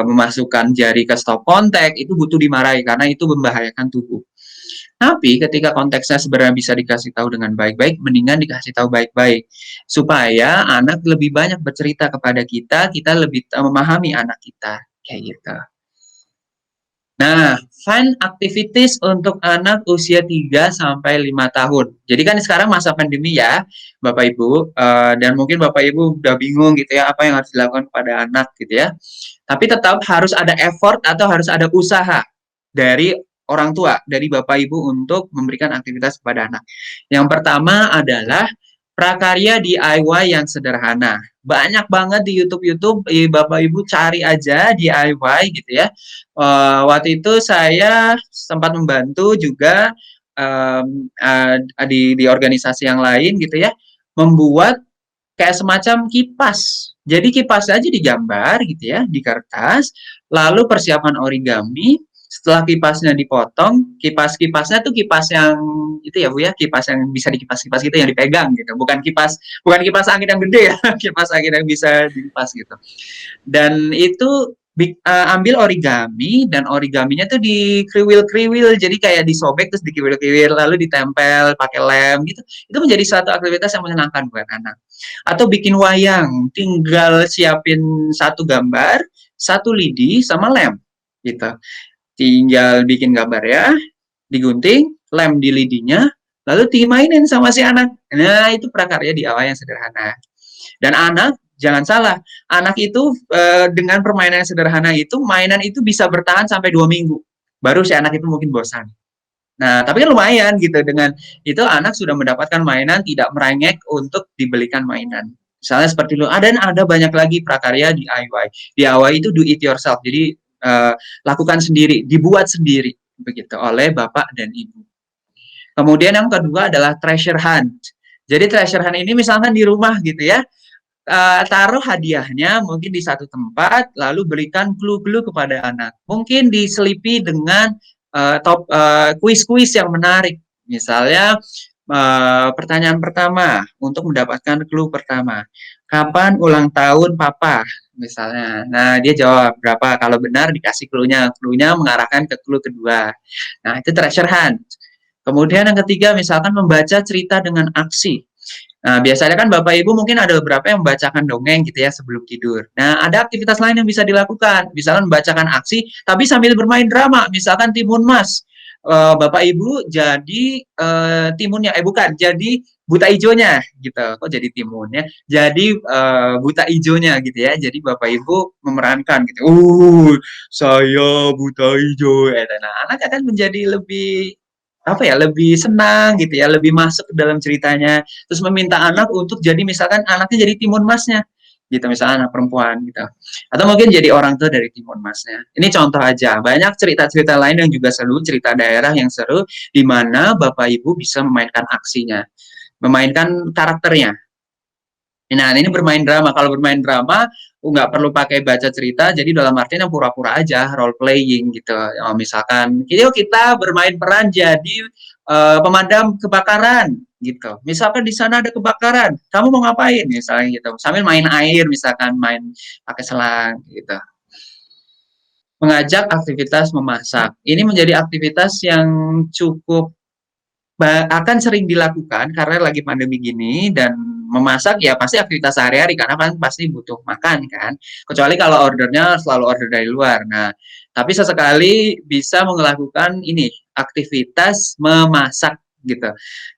memasukkan jari ke stop kontak, itu butuh dimarahi karena itu membahayakan tubuh. Tapi ketika konteksnya sebenarnya bisa dikasih tahu dengan baik-baik, mendingan dikasih tahu baik-baik. Supaya anak lebih banyak bercerita kepada kita, kita lebih memahami anak kita. Kayak gitu. Nah, fun activities untuk anak usia 3 sampai 5 tahun. Jadi kan sekarang masa pandemi ya, Bapak Ibu, dan mungkin Bapak Ibu udah bingung gitu ya, apa yang harus dilakukan kepada anak gitu ya. Tapi tetap harus ada effort atau harus ada usaha dari orang tua, dari Bapak Ibu untuk memberikan aktivitas kepada anak. Yang pertama adalah prakarya DIY yang sederhana. Banyak banget di YouTube, Bapak Ibu cari aja DIY gitu ya. Waktu itu saya sempat membantu juga di organisasi yang lain gitu ya, membuat kayak semacam kipas. Jadi kipas aja digambar gitu ya di kertas, lalu persiapan origami. Setelah kipasnya dipotong, kipas-kipasnya tuh kipas yang itu ya Bu ya, kipas yang bisa dikipas-kipas gitu yang dipegang gitu. Bukan kipas angin yang gede ya, kipas angin yang bisa dikipas gitu. Dan itu ambil origami, dan origaminya tuh dikriwil-kriwil, jadi kayak disobek terus dikriwil-kriwil lalu ditempel pakai lem gitu. Itu menjadi satu aktivitas yang menyenangkan buat anak. Atau bikin wayang, tinggal siapin satu gambar, satu lidi sama lem gitu. Tinggal bikin gambar ya, digunting, lem di lidinya, lalu dimainin sama si anak. Nah, itu prakarya di awal yang sederhana. Dan anak, jangan salah, anak itu dengan permainan yang sederhana itu, mainan itu bisa bertahan sampai 2 minggu. Baru si anak itu mungkin bosan. Nah, tapi kan lumayan gitu, dengan itu anak sudah mendapatkan mainan, tidak merengek untuk dibelikan mainan. Misalnya seperti itu. Ada banyak lagi prakarya DIY. DIY itu do it yourself. Jadi lakukan sendiri, dibuat sendiri begitu oleh Bapak dan Ibu. Kemudian yang kedua adalah treasure hunt. Jadi treasure hunt ini misalkan di rumah gitu ya, taruh hadiahnya mungkin di satu tempat, lalu berikan clue-clue kepada anak. Mungkin diselipi dengan kuis-kuis yang menarik. Misalnya pertanyaan pertama untuk mendapatkan clue pertama. Kapan ulang tahun Papa? Misalnya. Nah, dia jawab berapa. Kalau benar dikasih clue-nya. Clue-nya mengarahkan ke clue kedua. Nah, itu treasure hunt. Kemudian yang ketiga, misalkan membaca cerita dengan aksi. Nah, biasanya kan Bapak Ibu mungkin ada beberapa yang membacakan dongeng gitu ya sebelum tidur. Nah, ada aktivitas lain yang bisa dilakukan. Misalkan membacakan aksi, tapi sambil bermain drama. Misalkan Timun Mas. Bapak Ibu jadi timunnya, bukan, jadi buta ijonya gitu. Kok jadi timunnya? Jadi buta ijonya gitu ya. Jadi Bapak Ibu memerankan gitu. Saya buta ijo. Nah, anak akan menjadi lebih apa ya, lebih senang gitu ya, lebih masuk ke dalam ceritanya. Terus meminta anak untuk jadi misalkan anaknya jadi timun masnya gitu, misalnya anak perempuan gitu. Atau mungkin jadi orang tua dari timun masnya. Ini contoh aja. Banyak cerita-cerita lain yang juga seru, cerita daerah yang seru, di mana Bapak Ibu bisa memainkan aksinya, memainkan karakternya. Nah, ini bermain drama. Kalau bermain drama, nggak perlu pakai baca cerita, jadi dalam artian yang pura-pura aja, role playing gitu. Misalkan, yuk kita bermain peran jadi pemadam kebakaran gitu. Misalkan di sana ada kebakaran, kamu mau ngapain? Misalnya gitu. Sambil main air, misalkan main pakai selang gitu. Mengajak aktivitas memasak. Ini menjadi aktivitas yang cukup akan sering dilakukan karena lagi pandemi gini, dan memasak ya pasti aktivitas sehari-hari karena kan pasti butuh makan kan. Kecuali kalau ordernya selalu order dari luar. Nah, tapi sesekali bisa melakukan ini aktivitas memasak gitu.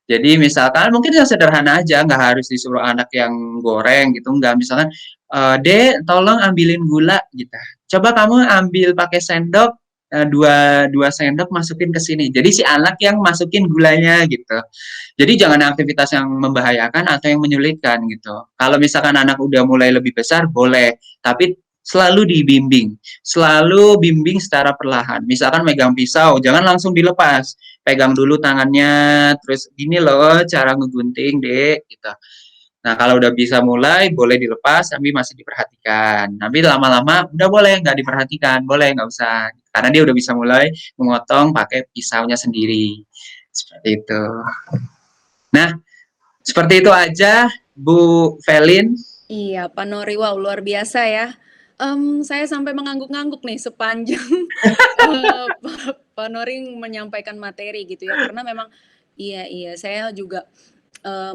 Jadi misalkan mungkin yang sederhana aja, nggak harus disuruh anak yang goreng gitu, nggak, misalkan Dek, tolong ambilin gula gitu. Coba kamu ambil pakai sendok, dua sendok masukin ke sini. Jadi si anak yang masukin gulanya gitu. Jadi jangan aktivitas yang membahayakan atau yang menyulitkan gitu. Kalau misalkan anak udah mulai lebih besar boleh, tapi selalu dibimbing, selalu bimbing secara perlahan. Misalkan megang pisau, jangan langsung dilepas. Pegang dulu tangannya, terus gini loh cara ngegunting, Dek, gitu. Nah, kalau udah bisa mulai, boleh dilepas, tapi masih diperhatikan. Tapi lama-lama, udah boleh, nggak diperhatikan, boleh, nggak usah. Karena dia udah bisa mulai memotong pakai pisaunya sendiri. Seperti itu. Nah, seperti itu aja, Bu Velin. Iya, Pak Nori, wow luar biasa ya. Saya sampai mengangguk-ngangguk nih sepanjang, Pak Nori menyampaikan materi gitu ya, karena memang iya iya, saya juga,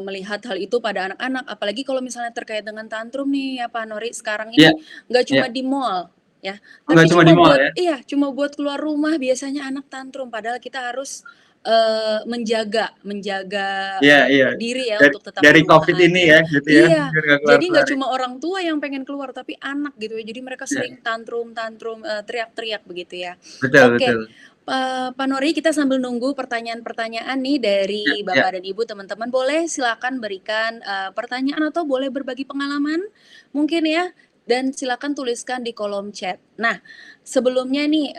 melihat hal itu pada anak-anak, apalagi kalau misalnya terkait dengan tantrum nih ya Pak Nori, sekarang Ya, ini nggak ya. cuma di mall ya, Nggak tapi cuma di cuma mall buat ya. iya, cuma buat keluar rumah biasanya anak tantrum, padahal kita harus, menjaga menjaga, Iya, iya. diri ya Dari, untuk tetap di dari rumah COVID ini aja. ya, gitu ya, Iya. biar nggak Jadi keluar-keluar nggak ya. cuma orang tua yang pengen keluar, tapi anak gitu ya. Jadi mereka Ya, sering tantrum-tantrum, teriak-teriak begitu ya. betul, Oke, betul. Pak Nori, kita sambil nunggu pertanyaan-pertanyaan nih dari Ya, ya. Bapak dan Ibu, teman-teman boleh silakan berikan, pertanyaan atau boleh berbagi pengalaman mungkin ya, dan silakan tuliskan di kolom chat. Nah, sebelumnya nih,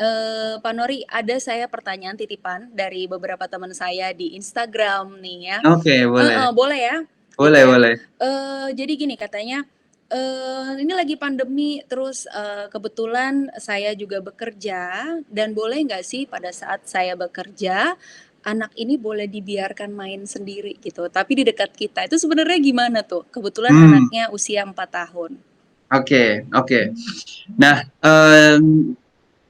Pak Nori, ada saya pertanyaan titipan dari beberapa teman saya di Instagram nih ya. Oke, boleh. Boleh ya? Gitu Boleh, ya. boleh. Jadi gini katanya, ini lagi pandemi terus, kebetulan saya juga bekerja dan boleh nggak sih pada saat saya bekerja, anak ini boleh dibiarkan main sendiri gitu, tapi di dekat kita. Itu sebenarnya gimana tuh? Kebetulan Hmm, anaknya usia 4 tahun. oke, oke. Nah,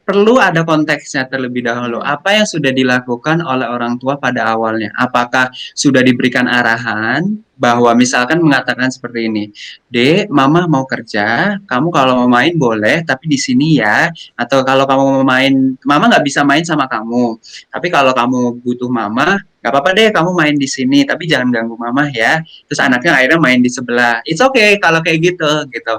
perlu ada konteksnya terlebih dahulu. Mhm. Apa yang sudah dilakukan oleh orang tua pada awalnya? Apakah sudah diberikan arahan bahwa misalkan mengatakan seperti ini, Dek, Mama mau kerja, kamu kalau mau main boleh, tapi di sini ya. Atau kalau kamu mau main, Mama nggak bisa main sama kamu. Tapi kalau kamu butuh Mama, nggak apa-apa deh, kamu main di sini, tapi jangan ganggu Mama ya. Terus anaknya akhirnya main di sebelah. It's okay kalau kayak gitu, gitu.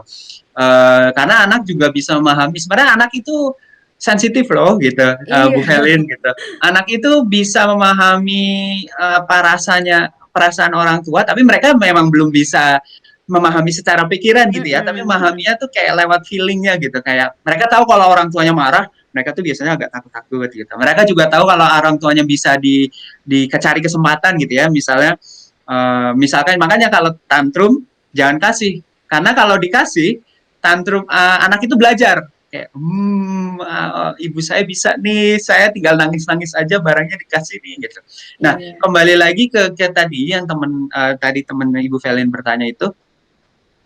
Karena anak juga bisa memahami. Sebenarnya anak itu sensitif loh gitu, Bu Iya. Felin gitu. Anak itu bisa memahami apa rasanya perasaan orang tua, tapi mereka memang belum bisa memahami secara pikiran gitu ya, tapi Mhm. memahaminya tuh kayak lewat feelingnya gitu, kayak mereka tahu kalau orang tuanya marah, mereka tuh biasanya agak takut-takut gitu. Mereka juga tahu kalau orang tuanya bisa dicari kesempatan gitu ya, misalnya misalkan makanya kalau tantrum jangan kasih, karena kalau dikasih tantrum anak itu belajar kayak ibu saya bisa nih, saya tinggal nangis-nangis aja barangnya dikasih nih gitu. Nah, Iya. kembali lagi ke tadi yang tadi temen Ibu Velin bertanya itu,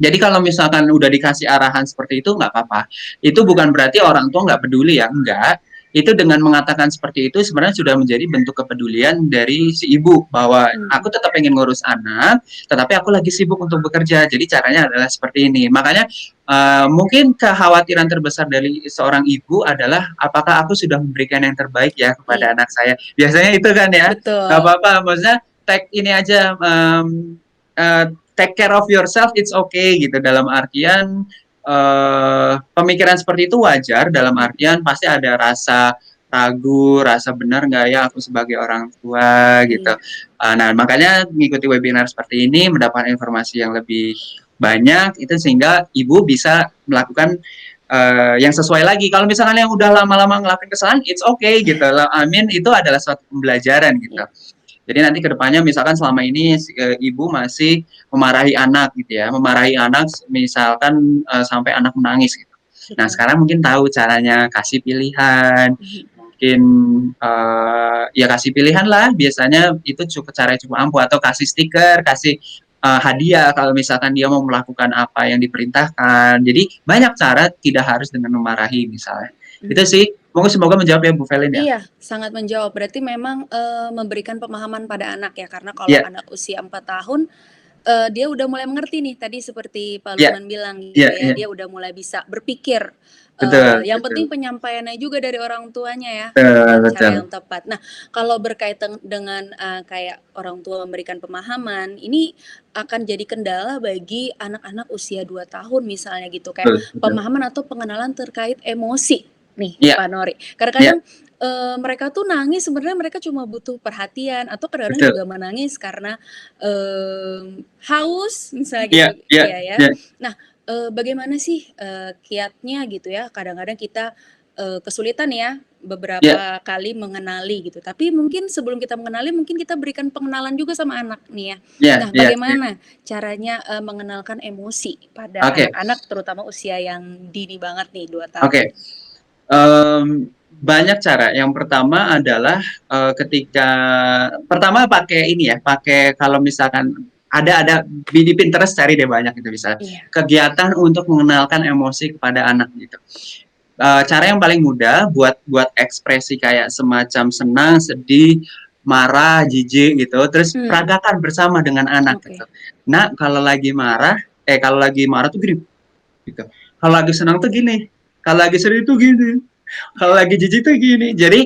jadi kalau misalkan udah dikasih arahan seperti itu nggak apa-apa. Itu bukan berarti orang tua nggak peduli ya, enggak. itu dengan mengatakan seperti itu sebenarnya sudah menjadi bentuk kepedulian dari si ibu bahwa aku tetap pengen ngurus anak, tetapi aku lagi sibuk untuk bekerja. Jadi caranya adalah seperti ini. Makanya mungkin kekhawatiran terbesar dari seorang ibu adalah apakah aku sudah memberikan yang terbaik ya kepada Iya. anak saya. Biasanya itu kan ya, nggak Betul. apa-apa. Maksudnya take ini aja, uh, take care of yourself, it's okay gitu. Dalam artian pemikiran seperti itu wajar. Dalam artian pasti ada rasa ragu, rasa benar nggak ya aku sebagai orang tua gitu. Iya. Nah makanya mengikuti webinar seperti ini mendapat informasi yang lebih banyak itu sehingga ibu bisa melakukan yang sesuai lagi. Kalau misalkan yang udah lama-lama ngelakuin kesalahan, it's okay gitu. I mean itu adalah suatu pembelajaran gitu. Iya. Jadi nanti kedepannya misalkan selama ini ibu masih memarahi anak gitu ya, memarahi anak misalkan sampai anak menangis gitu. Nah Betul. sekarang mungkin tahu caranya kasih pilihan, mungkin ya kasih pilihan lah. Biasanya itu cukup cara cukup ampuh atau kasih stiker, kasih hadiah kalau misalkan dia mau melakukan apa yang diperintahkan. Jadi banyak cara, tidak harus dengan memarahi misalnya. Itu Mhm. sih. Semoga menjawab ya Bu Felin ya. Iya, sangat menjawab. Berarti memang, memberikan pemahaman pada anak ya, karena kalau Iya, anak usia 4 tahun, dia udah mulai mengerti nih, tadi seperti Pak iya, Lukman bilang iya, gitu ya, iya. dia udah mulai bisa berpikir, Betul, yang betul. penting penyampaiannya juga dari orang tuanya ya, Betul, dengan cara betul. yang tepat. Nah, kalau berkaitan dengan, kayak orang tua memberikan pemahaman, ini akan jadi kendala bagi anak-anak usia 2 tahun misalnya gitu, kayak Betul, betul. pemahaman atau pengenalan terkait emosi nih, Iya, Pak Nori. iya, Kadang-kadang mereka tuh nangis sebenarnya mereka cuma butuh perhatian atau kadang-kadang betul. juga menangis karena, haus misalnya Iya, gitu, iya, iya ya. iya, Nah, bagaimana sih, kiatnya gitu ya, kadang-kadang kita, kesulitan ya iya, beberapa kali mengenali gitu, tapi mungkin sebelum kita mengenali mungkin kita berikan pengenalan juga sama anak nih ya. iya, Nah, iya, iya. bagaimana caranya, mengenalkan emosi pada Oke, anak-anak terutama usia yang dini banget nih 2 tahun? oke. Banyak cara. Yang pertama adalah ketika pertama pakai ini ya, pakai kalau misalkan ada di Pinterest cari deh banyak itu bisa Iya. kegiatan untuk mengenalkan emosi kepada anak gitu. Cara yang paling mudah buat buat ekspresi kayak semacam senang, sedih, marah, jijik gitu, terus Mmm, peragakan bersama dengan anak oke. gitu. Nah, kalau lagi marah tuh gini, gitu. Kalau lagi senang tuh gini, kalau lagi sedih tuh gini, kalau Iya. lagi jijik tuh gini. Jadi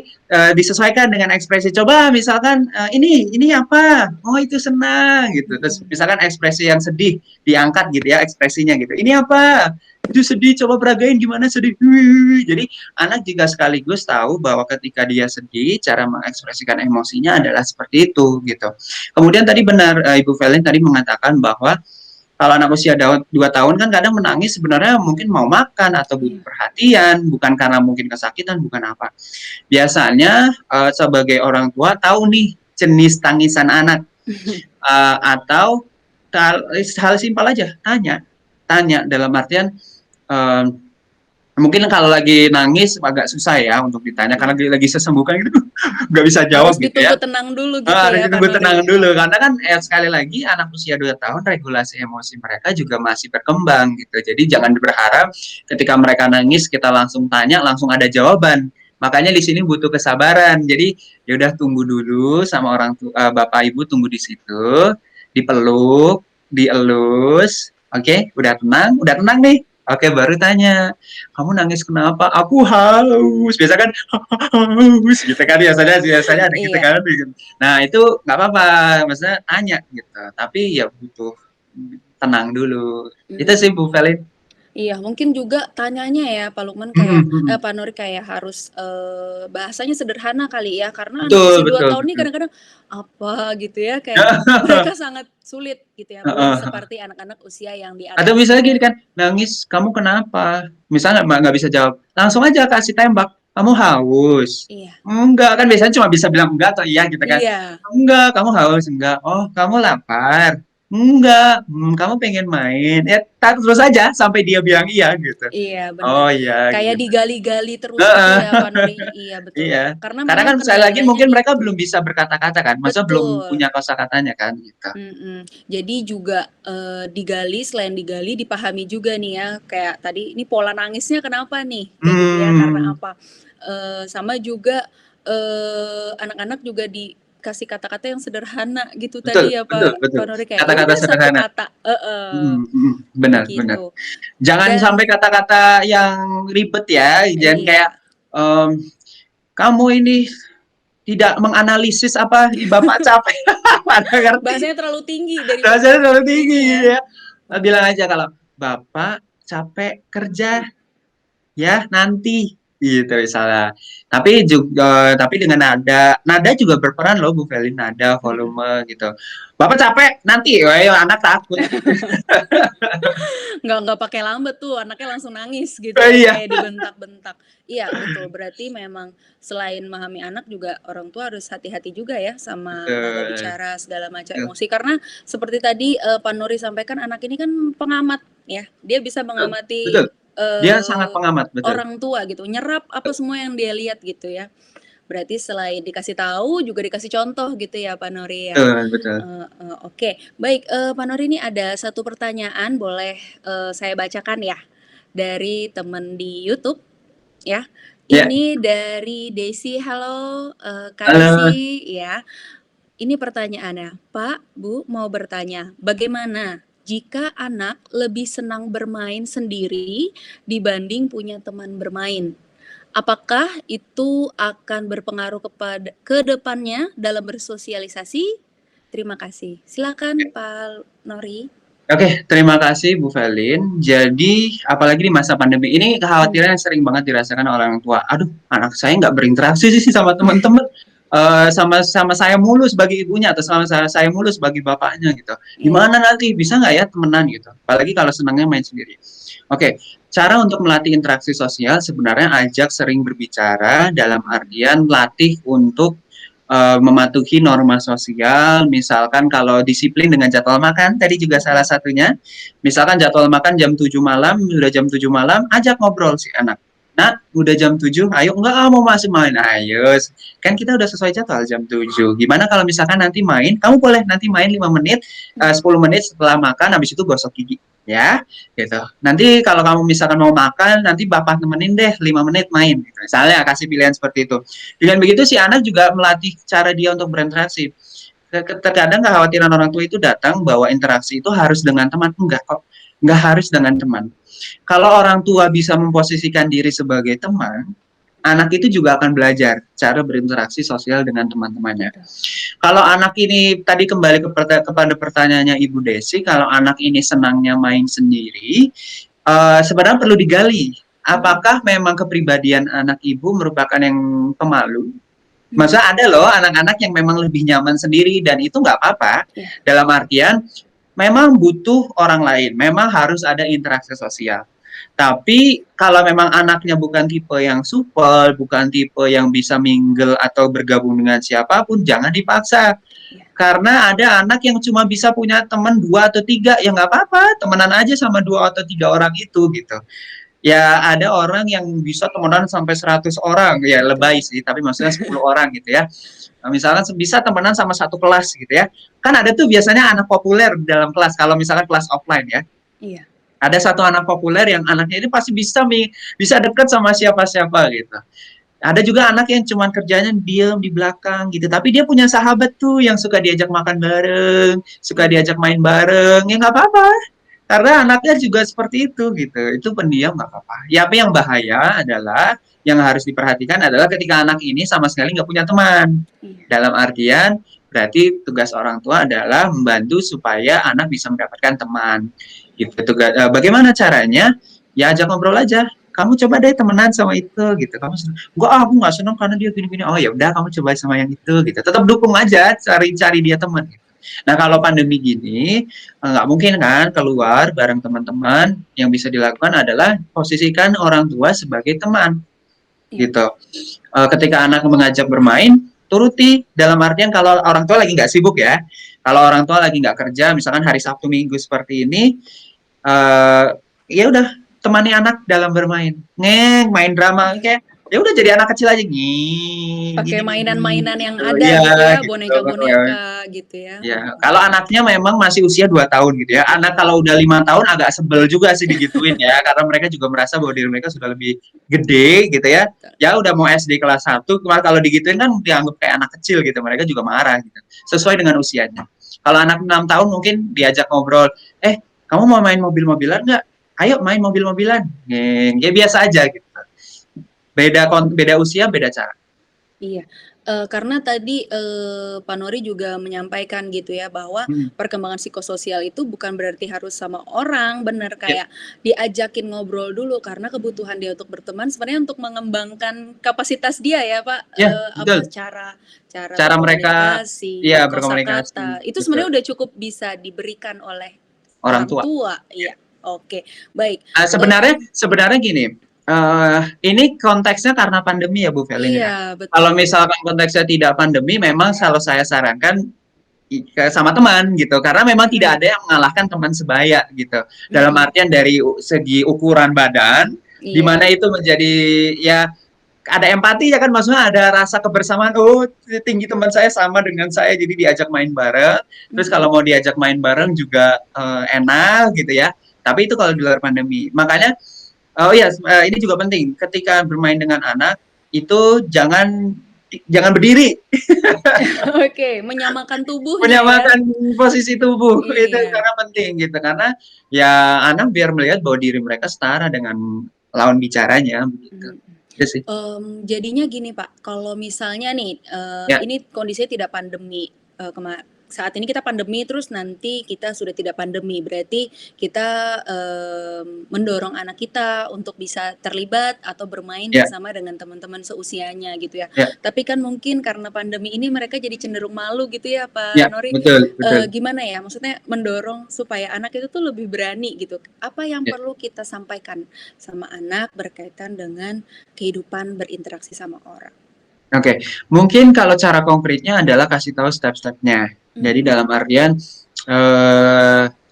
disesuaikan dengan ekspresi. Coba misalkan ini apa? Oh itu senang gitu. Terus Mhm. misalkan ekspresi yang sedih diangkat gitu ya ekspresinya gitu. Ini apa? Itu sedih. Coba peragain gimana sedih. Jadi anak juga sekaligus tahu bahwa ketika dia sedih, cara mengekspresikan emosinya adalah seperti itu gitu. Kemudian tadi benar Ibu Felin tadi mengatakan bahwa kalau anak usia 2 tahun kan kadang menangis sebenarnya mungkin mau makan atau butuh Iya. perhatian, bukan karena mungkin kesakitan, bukan apa. Biasanya sebagai orang tua tahu nih jenis tangisan anak atau hal simpel aja, tanya, tanya dalam artian uh, mungkin kalau lagi nangis agak susah ya untuk ditanya karena Iya. lagi sesembuhkan gitu nggak bisa Harus jawab gitu ditunggu ya. tenang dulu gitu Harus ya, Pak ditunggu Nori? tenang dulu karena kan sekali lagi anak usia 2 tahun regulasi emosi mereka juga masih berkembang gitu. Jadi jangan berharap ketika mereka nangis kita langsung tanya langsung ada jawaban. Makanya di sini butuh kesabaran. Jadi ya udah tunggu dulu sama orang tua bapak ibu tunggu di situ, dipeluk, dielus. Oke, udah tenang nih. Oke, baru tanya, kamu nangis kenapa? Aku haus. Biasa kan haus gitu kan biasanya ada gitu Iya. kan. Nah, itu nggak apa-apa, maksudnya tanya gitu. Tapi ya butuh tenang dulu. Itu sih Mhm. Bu Felin. Iya, mungkin juga tanyanya ya, Pak Lukman kayak Mhm, mhm. Pak Nuri kayak harus, bahasanya sederhana kali ya, karena anak Betul, usia 2 betul, tahun ini betul. kadang-kadang, "Apa?" gitu ya, kayak mereka sangat sulit gitu ya, belum seperti anak-anak usia yang di Atau atas, misalnya gini kan, nangis, kamu kenapa? Misalnya nggak bisa jawab, langsung aja kasih tembak, kamu haus? iya. Enggak, kan biasanya cuma bisa bilang enggak atau iya gitu kan. Iya. Enggak, kamu haus? Enggak. Oh, kamu lapar? Enggak. Kamu pengen main? Ya, terus aja sampai dia bilang iya gitu. Iya, bener. Oh iya Kayak gitu. digali-gali terus gitu Heeh. ya, Pak Nuri. Iya, betul. Iya. Karena Karena memang kan sekali lagi kendalanya mungkin di mereka itu. belum bisa berkata-kata kan, masa belum Betul. punya kosakatanya kan gitu. Mhm. Jadi juga, digali, selain digali dipahami juga nih ya, kayak tadi, ini pola nangisnya kenapa nih? Kayak gitu ya, karena Hmm. apa? Sama juga, anak-anak juga dikasih kata-kata yang sederhana gitu Betul tadi ya betul Pak betul. Nuri, kayak ya Kata-kata udah satu sederhana. kata heeh, Mhm mhm, benar benar. gitu. Jangan sampai Dan kata-kata yang ribet ya, jangan kayak, iya, mmm, "Kamu ini tidak menganalisis apa, Bapak capek." Mana ngerti. bahasanya terlalu tinggi dari Bahasanya terlalu tinggi ini ya, gitu ya. Bilang heeh. aja kalau, "Bapak capek kerja, ya nanti." Gitu misalnya. Tapi dengan nada juga berperan loh Bu Feli, nada, Mhm. volume gitu. "Bapak capek, nanti." Wah, anak takut. Nggak pakai lambat tuh, anaknya langsung nangis gitu Oh, ya, iya. kayak dibentak-bentak. Iya betul, berarti memang selain memahami anak juga orang tua harus hati-hati juga ya sama nada Betul, bicara, segala macam betul, emosi. Karena seperti tadi, Pak Nuri sampaikan anak ini kan pengamat ya, dia bisa betul, mengamati, betul. Dia sangat pengamat, betul. orang tua gitu, nyerap apa semua yang dia lihat gitu ya. Berarti selain dikasih tahu juga dikasih contoh gitu ya Pak Nuri ya? Betul betul. Oke. Baik, Pak Nuri ini ada satu pertanyaan boleh, saya bacakan ya, dari temen di YouTube ya. Ya, Ini dari Desi, halo, Kak halo. Desi ya. Ini pertanyaannya, "Pak, Bu, mau bertanya, bagaimana jika anak lebih senang bermain sendiri dibanding punya teman bermain? Apakah itu akan berpengaruh ke depannya dalam bersosialisasi? Terima kasih." Silakan Pak Nori. Oke, terima kasih Bu Felin. Jadi, apalagi di masa pandemi ini, Mhm. kekhawatiran yang sering banget dirasakan orang tua. Aduh, anak saya nggak berinteraksi sih sama teman-teman. Sama saya mulu sebagai ibunya atau sama saya mulu sebagai bapaknya gitu. Iya. Gimana nanti bisa nggak ya temenan gitu? Apalagi kalau senangnya main sendiri. Oke, cara untuk melatih interaksi sosial sebenarnya ajak sering berbicara dalam artian latih untuk mematuhi norma sosial, misalkan kalau disiplin dengan jadwal makan, tadi juga salah Mhm. satunya. Misalkan jadwal makan jam 7 malam, udah jam 7 malam, ajak ngobrol si anak. Nak, udah jam 7, ayo enggak mau masih main. Ayo, kan kita udah sesuai jadwal jam 7. Gimana kalau misalkan nanti main, kamu boleh nanti main 5 menit, Mhm. 10 menit setelah makan, habis itu gosok gigi. Ya, gitu. Nanti kalau kamu misalkan mau makan, nanti bapak temenin deh 5 menit main. Gitu. Misalnya kasih pilihan seperti itu. Dengan begitu si anak juga melatih cara dia untuk berinteraksi. Terkadang kekhawatiran orang tua itu datang bahwa interaksi itu harus dengan teman. Enggak kok, enggak harus dengan teman. Kalau orang tua bisa memposisikan diri sebagai teman, anak itu juga akan belajar cara berinteraksi sosial dengan teman-temannya. Betul. Kalau anak ini tadi kembali kepada pertanyaannya Ibu Desi, kalau anak ini senangnya main sendiri, sebenarnya perlu digali. Mhm. Apakah memang kepribadian anak ibu merupakan yang pemalu? Mhm. Masa ada loh anak-anak yang memang lebih nyaman sendiri dan itu nggak apa-apa. Iya. Dalam artian memang butuh orang lain, memang harus ada interaksi sosial. Tapi kalau memang anaknya bukan tipe yang supel, bukan tipe yang bisa mingle atau bergabung dengan siapapun, jangan dipaksa. Iya. Karena ada anak yang cuma bisa punya teman dua atau tiga, ya nggak apa-apa, temenan aja sama dua atau tiga orang itu gitu. Ya ada orang yang bisa temenan sampai 100 orang, ya Betul. lebay sih, tapi maksudnya 10 orang gitu ya. Nah, misalkan bisa temenan sama satu kelas gitu ya. Kan ada tuh biasanya anak populer di dalam kelas, kalau misalkan kelas offline ya. Iya. Ada satu anak populer yang anaknya ini pasti bisa dekat sama siapa-siapa gitu. Ada juga anak yang cuma kerjanya diem di belakang gitu, tapi dia punya sahabat tuh yang suka diajak makan bareng, suka Mhm. diajak main bareng, ya nggak apa-apa. Karena anaknya juga seperti itu gitu, itu pendiam nggak apa-apa. Ya, apa yang bahaya adalah, yang harus diperhatikan adalah ketika anak ini sama sekali nggak punya teman. Iya. Dalam artian, berarti tugas orang tua adalah membantu supaya anak bisa mendapatkan teman. Gitu. Bagaimana caranya? Ya ajak ngobrol aja. Kamu coba deh temenan sama itu gitu. Kamu enggak, aku nggak seneng karena dia gini-gini. Oh ya udah, kamu coba sama yang itu gitu. Tetap dukung aja, cari-cari dia teman. Gitu. Nah kalau pandemi gini, nggak mungkin kan keluar bareng teman-teman. Yang bisa dilakukan adalah posisikan orang tua sebagai teman Iya. gitu. Ketika anak mengajak bermain, turuti. Dalam artian kalau orang tua lagi nggak sibuk ya, kalau orang tua lagi nggak kerja, misalkan hari Sabtu Minggu seperti ini, ya udah temani anak dalam bermain, main drama kayak ya udah jadi anak kecil aja Pakai gini nih mainan-mainan yang gitu. ada Iya gitu ya, gitu. boneka-boneka gitu ya, Ya, mhm. kalau anaknya memang masih usia 2 tahun gitu ya. Anak Iya. kalau udah 5 tahun agak sebel juga sih digituin ya, karena mereka juga merasa bahwa diri mereka sudah lebih gede gitu ya. Betul. Ya udah mau SD kelas 1, cuma kalau digituin kan dianggap kayak anak kecil gitu. Mereka juga marah gitu. Sesuai dengan usianya. Kalau anak 6 tahun mungkin diajak ngobrol, kamu mau main mobil-mobilan nggak? Ayo main mobil-mobilan. Ya biasa aja gitu. Beda usia, beda cara. Iya, karena tadi, Pak Nori juga menyampaikan gitu ya bahwa Hmm. perkembangan psikososial itu bukan berarti harus sama orang, bener, Ya, kayak diajakin ngobrol dulu karena kebutuhan dia untuk berteman sebenarnya untuk mengembangkan kapasitas dia ya, Pak, ya apa, betul. cara cara Cara mereka berkomunikasi, ya berkomunikasi, berkosakata, itu betul. sebenarnya udah cukup bisa diberikan oleh Orang orang tua. tua, Ya. iya, oke, baik, Sebenarnya sebenarnya gini, ini konteksnya karena pandemi ya Bu Velin ya. iya, Kalau betul, misalkan konteksnya tidak pandemi, memang kalau saya sarankan sama teman gitu, karena memang tidak mhm, ada yang mengalahkan teman sebaya gitu. Dalam mhm, artian dari segi ukuran badan, di iya, mana itu menjadi ya ada empati ya kan, maksudnya ada rasa kebersamaan. Oh, tinggi teman saya sama dengan saya, jadi diajak main bareng. Terus mhm, kalau mau diajak main bareng juga enak gitu ya. Tapi itu kalau di luar pandemi. Makanya oh iya, ini juga penting. Ketika bermain dengan anak itu jangan berdiri, oke, menyamakan tubuhnya ya? menyamakan posisi tubuh itu Iya, sangat penting gitu karena ya anak biar melihat bahwa diri mereka setara dengan lawan bicaranya begitu. mhm. Itu sih. Jadinya gini Pak, kalau misalnya nih, Ya, ini kondisinya tidak pandemi, saat ini kita pandemi terus nanti kita sudah tidak pandemi, berarti kita, mendorong anak kita untuk bisa terlibat atau bermain ya, bersama dengan teman-teman seusianya gitu ya. ya, Tapi kan mungkin karena pandemi ini mereka jadi cenderung malu gitu ya ya, Pak Nori, betul, betul. gimana ya, maksudnya mendorong supaya anak itu tuh lebih berani gitu. Apa yang Ya. perlu kita sampaikan sama anak berkaitan dengan kehidupan berinteraksi sama orang. Oke, mungkin kalau cara konkretnya adalah kasih tahu step-stepnya. Jadi Mhm, dalam artian,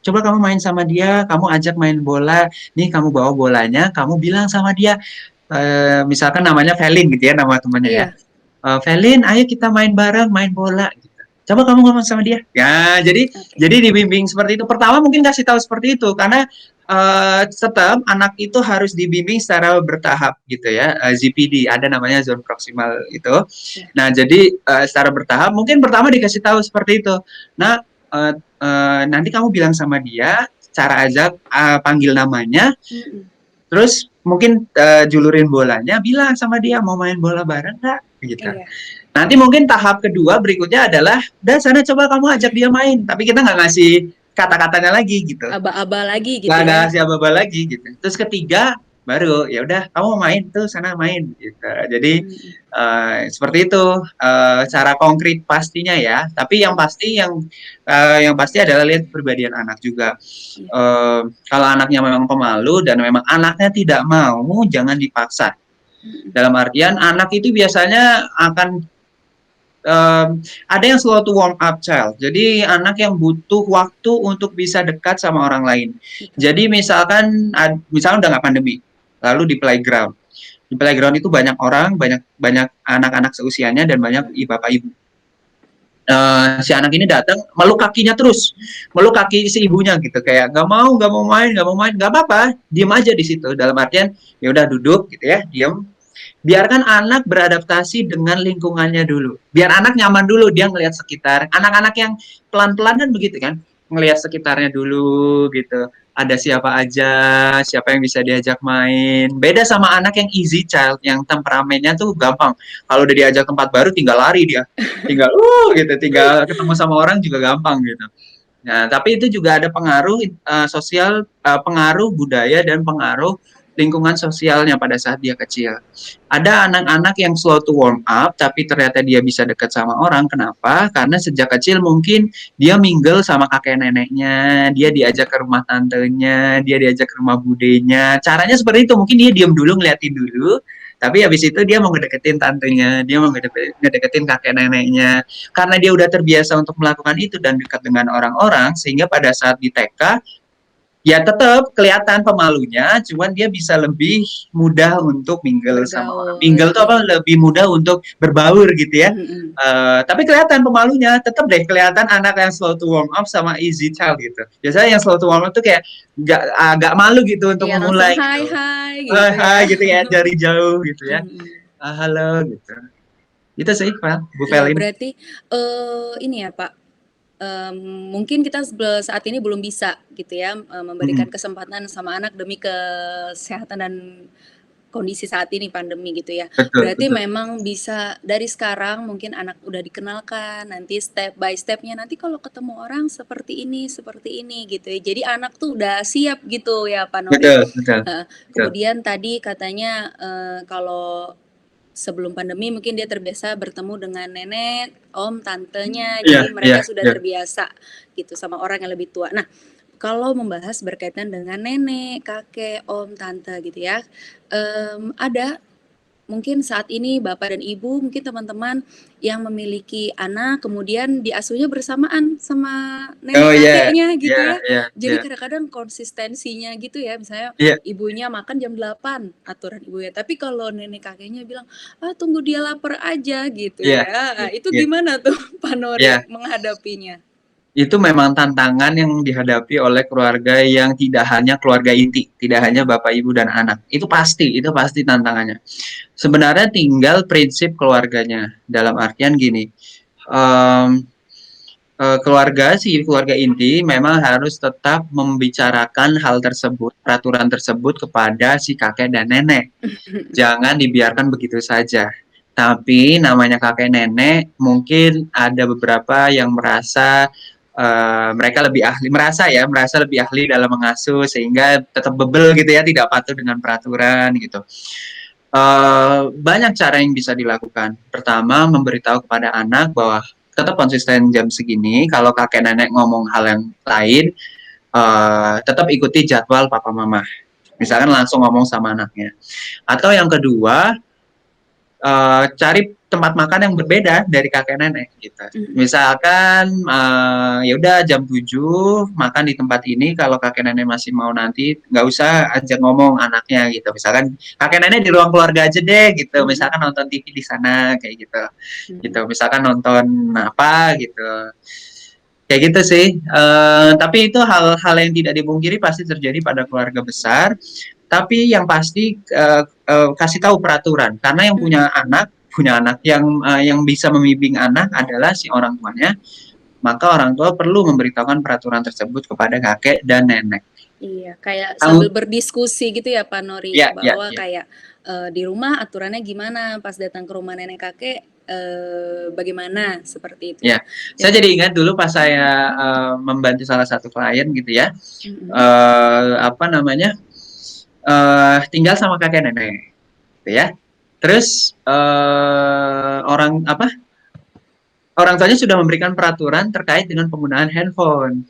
coba kamu main sama dia, kamu ajak main bola, nih kamu bawa bolanya, kamu bilang sama dia, misalkan namanya Felin gitu ya, nama temannya ya. iya, Felin, ayo kita main bareng, main bola. Gitu. Coba kamu ngomong sama dia. Ya, oke. jadi dibimbing seperti itu. Pertama mungkin kasih tahu seperti itu, karena tetap anak itu harus dibimbing secara bertahap gitu ya. ZPD ada namanya zone proksimal itu. Iya, Nah, jadi secara bertahap mungkin pertama dikasih tahu seperti itu. Nah, nanti kamu bilang sama dia cara aja panggil namanya, mhm, terus mungkin julurin bolanya, bilang sama dia mau main bola bareng nggak? Gitu. iya, Nanti mungkin tahap kedua berikutnya adalah, udah sana coba kamu ajak dia main, tapi kita nggak ngasih kata-katanya lagi gitu, aba-aba lagi gitu nggak ya? ngasih apa-apa lagi gitu. Terus ketiga baru ya udah kamu mau main tuh sana main gitu. Jadi Mhm, seperti itu cara konkret pastinya ya. Tapi mhm, yang pasti adalah lihat kepribadian anak juga. iya, Kalau anaknya memang pemalu dan memang anaknya tidak mau, jangan dipaksa. mhm, Dalam artian anak itu biasanya akan ada yang slow to warm up child. Jadi anak yang butuh waktu untuk bisa dekat sama orang lain. betul, Jadi misalkan udah nggak pandemi, lalu di playground. Di playground itu banyak orang, banyak banyak anak-anak seusianya dan banyak mhm, bapak ibu. Si anak ini datang meluk kakinya terus, meluk kaki si ibunya gitu, kayak nggak mau main, nggak mau main, nggak apa-apa, diem aja di situ. Dalam artian ya udah duduk gitu ya, diem. Biarkan anak beradaptasi dengan lingkungannya dulu. Biar anak nyaman dulu, dia ngelihat sekitar. Anak-anak yang pelan-pelan kan begitu kan, ngelihat sekitarnya dulu gitu. Ada siapa aja, siapa yang bisa diajak main. Beda sama anak yang easy child, yang temperamennya tuh gampang. Kalau udah diajak tempat baru, tinggal lari dia. Tinggal, gitu, tinggal ketemu sama orang juga gampang gitu. Nah, tapi itu juga ada pengaruh sosial, pengaruh budaya dan pengaruh lingkungan sosialnya pada saat dia kecil. Ada anak-anak yang slow to warm up, tapi ternyata dia bisa dekat sama orang. Kenapa? Karena sejak kecil mungkin dia mingle sama kakek neneknya, dia mhm, diajak ke rumah tantenya, dia diajak ke rumah budenya. Caranya seperti itu. Mungkin dia diem dulu, ngeliatin dulu, tapi habis itu dia mau ngedeketin tantenya, dia mau ngedeketin kakek neneknya, karena dia udah terbiasa untuk melakukan itu dan dekat dengan orang-orang, sehingga pada saat di TK Ya tetap kelihatan pemalunya, cuman dia bisa lebih mudah untuk mingle sama orang. Bergaul, Mingle tuh apa? iya. Lebih mudah untuk berbaur gitu ya. Mhm. Tapi kelihatan pemalunya, tetap deh kelihatan anak yang slow to warm up sama easy child gitu. Biasanya yang slow to warm up tuh kayak agak malu gitu untuk Iya, langsung memulai hai gitu. hai gitu ya. Hai gitu ya dari jauh gitu ya. Mhm. Halo gitu. Itu sih Pak, Bu Iya, Felin. berarti, ini ya, Pak, mungkin kita saat ini belum bisa gitu ya, memberikan Mm, kesempatan sama anak demi kesehatan dan kondisi saat ini pandemi gitu ya. betul Berarti betul. memang bisa dari sekarang mungkin anak udah dikenalkan, nanti step by stepnya nanti kalau ketemu orang seperti ini gitu ya. Jadi anak tuh udah siap gitu ya Pak Nori. Betul betul. Betul. Kemudian tadi katanya, kalau sebelum pandemi mungkin dia terbiasa bertemu dengan nenek, om, tantenya, Iya jadi iya mereka sudah iya. terbiasa gitu sama orang yang lebih tua. Nah, kalau membahas berkaitan dengan nenek, kakek, om, tante gitu ya, ada mungkin saat ini bapak dan ibu, mungkin teman-teman yang memiliki anak, kemudian diasuhnya bersamaan sama Oh nenek iya kakeknya iya gitu ya. iya Jadi iya. kadang-kadang konsistensinya gitu ya, misalnya Iya, ibunya makan jam 8 aturan ibunya, tapi kalau nenek kakeknya bilang, "Ah, tunggu dia lapar aja," gitu iya, ya. iya, Itu iya, gimana tuh Pak iya. Nori menghadapinya? Itu memang tantangan yang dihadapi oleh keluarga yang tidak hanya keluarga inti, tidak hanya Mhm, bapak ibu dan anak. Itu pasti tantangannya. Sebenarnya tinggal prinsip keluarganya. Dalam artian gini, em, keluarga inti memang harus tetap membicarakan hal tersebut, peraturan tersebut kepada si kakek dan nenek. Jangan dibiarkan begitu saja. Tapi namanya kakek nenek, mungkin ada beberapa yang merasa mereka lebih ahli, merasa lebih ahli dalam mengasuh sehingga tetap bebel gitu ya, tidak patuh dengan peraturan gitu. Banyak cara yang bisa dilakukan. Pertama, memberitahu kepada anak bahwa tetap konsisten jam segini. Kalau kakek nenek ngomong hal yang lain, tetap ikuti jadwal papa mama. Misalkan mhm, langsung ngomong sama anaknya. Atau yang kedua, cari tempat makan yang berbeda dari kakek nenek gitu. mhm, Misalkan ya udah jam 7 makan di tempat ini, kalau kakek nenek masih mau nanti nggak usah ajak ngomong anaknya gitu. Misalkan kakek nenek di ruang keluarga aja deh gitu. mhm, Misalkan nonton TV di sana kayak gitu. Gitu. mhm, Misalkan nonton apa gitu. Kayak gitu sih. Tapi itu hal-hal yang tidak dipungkiri pasti terjadi pada keluarga besar. Tapi yang pasti kasih tahu peraturan, karena yang mhm. punya anak yang bisa membimbing anak adalah si orang tuanya, maka orang tua perlu memberitahukan peraturan tersebut kepada kakek dan nenek. Iya, kayak sambil Kamu, berdiskusi gitu ya Pak Nori, ya, ya, bahwa ya, kayak, di rumah aturannya gimana, pas datang ke rumah nenek kakek, bagaimana, seperti itu ya. ya. Saya Ya, jadi ingat dulu pas saya membantu salah satu klien gitu ya, mhm, apa namanya, tinggal sama kakek nenek, gitu ya. Terus orang tuanya sudah memberikan peraturan terkait dengan penggunaan handphone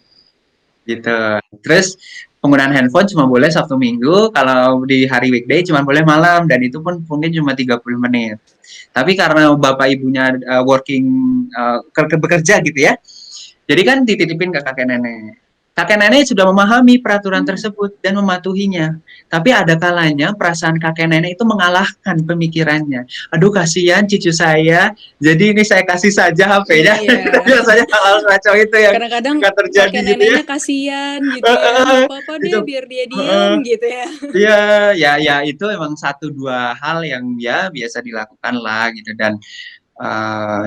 gitu. Terus penggunaan handphone cuma boleh Sabtu Minggu, kalau di hari weekday cuma boleh malam dan itu pun mungkin cuma 30 menit. Tapi karena bapak ibunya bekerja gitu ya, jadi kan dititipin ke kakek nenek. Kakek nenek sudah memahami peraturan mmm, tersebut dan mematuhinya. Tapi ada kalanya perasaan kakek nenek itu mengalahkan pemikirannya. Aduh kasihan cucu saya, jadi ini saya kasih saja HP-nya. iya. Biasanya hal-hal semacam itu yang Kadang-kadang suka terjadi kakek gitu ya. neneknya kasihan gitu ya, nggak apa-apa deh Itu biar dia diem uh, gitu ya. Iya, ya, ya itu emang satu dua hal yang ya biasa dilakukan lah gitu dan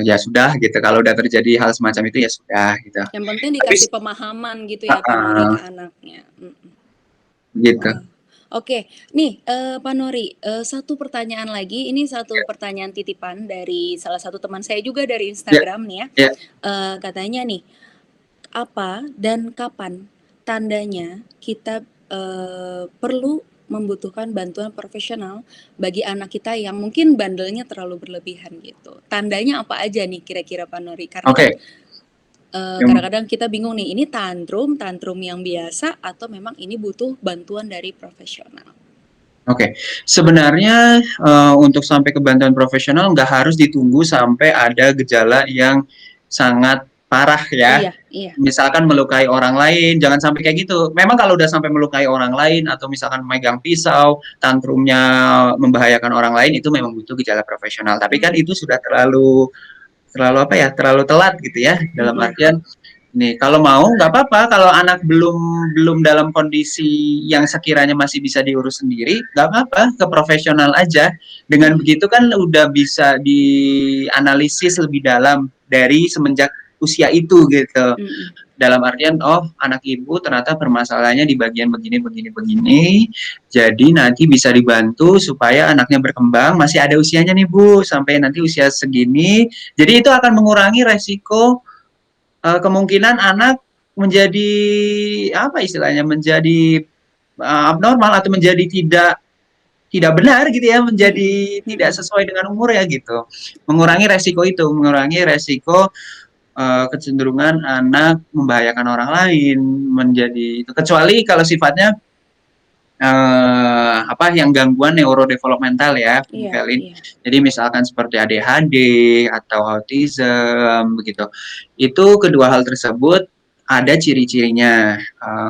ya sudah gitu. Kalau udah terjadi hal semacam itu ya sudah gitu. Yang penting Tapi dikasih pemahaman gitu ya Pak Nori ke anaknya, mhm. gitu. Wah, oke. Nih, Pak Nori, satu pertanyaan lagi, ini satu pertanyaan titipan dari salah satu teman saya juga dari Ya, Instagram nih ya, ya. katanya nih, apa dan kapan tandanya kita, perlu membutuhkan bantuan profesional bagi anak kita yang mungkin bandelnya terlalu berlebihan gitu. Tandanya apa aja nih kira-kira Pak Nori? Karena kan, Oke. Yang kadang-kadang kita bingung nih, ini tantrum, tantrum yang biasa atau memang ini butuh bantuan dari profesional? Oke, sebenarnya untuk sampai ke bantuan profesional nggak harus ditunggu sampai ada gejala yang sangat parah ya. Iya, iya. Misalkan melukai orang lain, jangan sampai kayak gitu. Memang kalau udah sampai melukai orang lain atau misalkan megang pisau, tantrumnya membahayakan orang lain, itu memang butuh gejala profesional. Tapi kan Mhm, itu sudah terlalu terlalu apa ya, terlalu telat gitu ya. Dalam mhm, artian nih, kalau mau nggak apa-apa, kalau anak belum belum dalam kondisi yang sekiranya masih bisa diurus sendiri, nggak apa-apa, ke profesional aja. Dengan iya, begitu kan udah bisa dianalisis lebih dalam dari semenjak usia itu gitu. mhm, Dalam artian, oh anak ibu ternyata permasalahannya di bagian begini, begini, begini. Jadi nanti bisa dibantu supaya anaknya berkembang. Masih ada usianya nih Bu, sampai nanti usia segini. Jadi itu akan mengurangi resiko kemungkinan anak menjadi apa istilahnya, menjadi abnormal atau menjadi tidak tidak benar gitu ya, menjadi mhm, tidak mhm, sesuai dengan umur ya gitu. Mengurangi resiko itu, mengurangi resiko kecenderungan anak membahayakan orang lain, menjadi itu. Kecuali kalau sifatnya apa yang gangguan neurodevelopmental ya, Bu iya, Kelin. iya, Jadi misalkan seperti ADHD atau autism begitu. Itu kedua hal tersebut ada ciri-cirinya.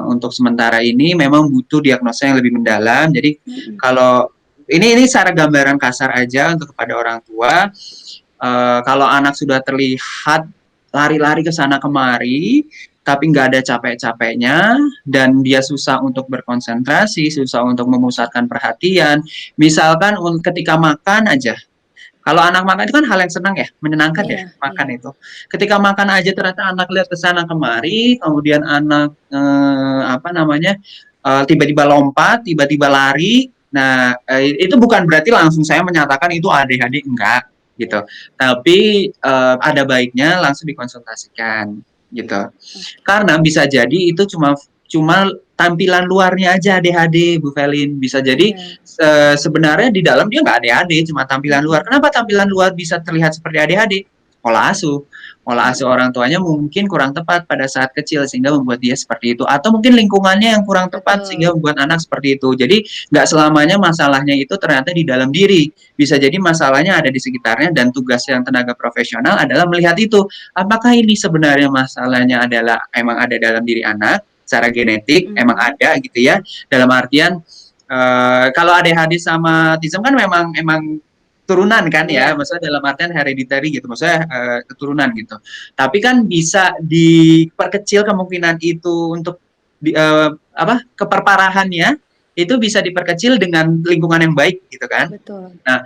Untuk sementara ini memang butuh diagnosa yang lebih mendalam. Jadi mhm, kalau ini secara gambaran kasar aja untuk kepada orang tua, kalau anak sudah terlihat lari-lari ke sana kemari, tapi nggak ada capek-capeknya, dan dia susah untuk berkonsentrasi, susah untuk memusatkan perhatian. Misalkan ketika makan aja, kalau anak makan itu kan hal yang senang ya, menyenangkan ya, iya, makan iya, itu. Ketika makan aja ternyata anak lihat ke sana kemari, kemudian anak apa namanya, tiba-tiba lompat, tiba-tiba lari. Nah, itu bukan berarti langsung saya menyatakan itu ADHD, enggak gitu. Tapi ada baiknya langsung dikonsultasikan gitu. oke, Karena bisa jadi itu cuma cuma tampilan luarnya aja ADHD, Bu Felin. Bisa jadi iya, sebenarnya di dalam dia nggak ADHD, cuma tampilan luar. mhm, Kenapa tampilan luar bisa terlihat seperti ADHD? Pola asuh. Pola asuh mhm, orang tuanya mungkin kurang tepat pada saat kecil sehingga membuat dia seperti itu. Atau mungkin lingkungannya yang kurang tepat sehingga betul, membuat anak seperti itu. Jadi nggak selamanya masalahnya itu ternyata di dalam diri. Bisa jadi masalahnya ada di sekitarnya dan tugas yang tenaga profesional adalah melihat itu. Apakah ini sebenarnya masalahnya adalah emang ada dalam diri anak, secara genetik emang mhm, ada gitu ya. Dalam artian kalau ADHD sama autism kan memang turunan kan ya, iya, maksudnya dalam artian hereditary gitu, maksudnya keturunan gitu. Tapi kan bisa diperkecil kemungkinan itu untuk apa keperparahannya itu bisa diperkecil dengan lingkungan yang baik gitu kan. betul, Nah,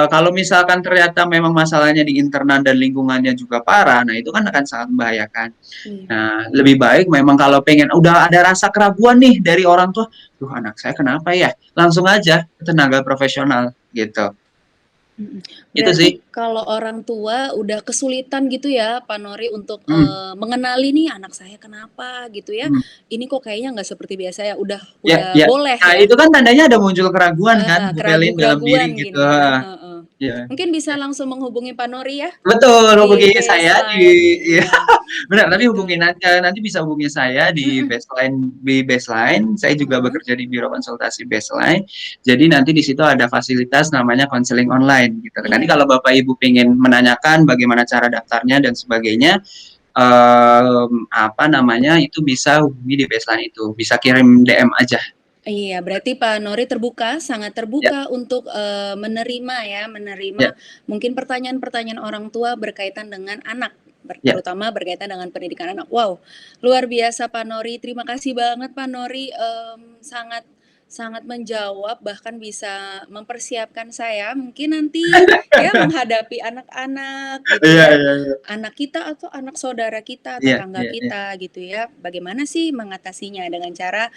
kalau misalkan ternyata memang masalahnya di internal dan lingkungannya juga parah, nah itu kan akan sangat membahayakan. iya, Nah, lebih baik memang kalau pengen udah ada rasa keraguan nih dari orang tua, "Duh, anak saya kenapa ya?" Langsung aja ke tenaga profesional gitu. mhm. Itu sih. Berarti kalau orang tua udah kesulitan gitu ya, Pak Nori, untuk, Mhm, mengenali nih anak saya kenapa gitu ya, mhm. ini kok kayaknya nggak seperti biasa ya, Ya, udah ya. boleh Nah, ya. itu kan tandanya ada muncul keraguan kan, Bu Pelin dalam diri Keraguan gitu, gini ya, heeh. heeh. Iya. Mungkin bisa langsung menghubungi Pak Nori ya, Betul, di hubungi saya di Baseline, iya, iya, benar, tapi hubungin betul, nanti bisa hubungi saya mhm, di Baseline, saya juga heeh, bekerja di biro konsultasi Baseline. Jadi nanti di situ ada fasilitas namanya konseling online gitu. Nanti iya, kalau Bapak Ibu pengen menanyakan bagaimana cara daftarnya dan sebagainya, apa namanya, itu bisa hubungi di Baseline itu, bisa kirim DM aja. iya, berarti Pak Nori terbuka, sangat Ya, terbuka untuk, menerima ya, menerima ya, mungkin pertanyaan-pertanyaan orang tua berkaitan dengan anak, ya. terutama berkaitan dengan pendidikan anak. Wow, luar biasa Pak Nori, terima kasih banget Pak Nori, sangat sangat menjawab, bahkan bisa mempersiapkan saya mungkin nanti ya menghadapi anak-anak gitu Iya, ya, iya, iya. anak kita atau anak saudara kita, Iya, tetangga iya, iya. kita gitu ya, bagaimana sih mengatasinya dengan cara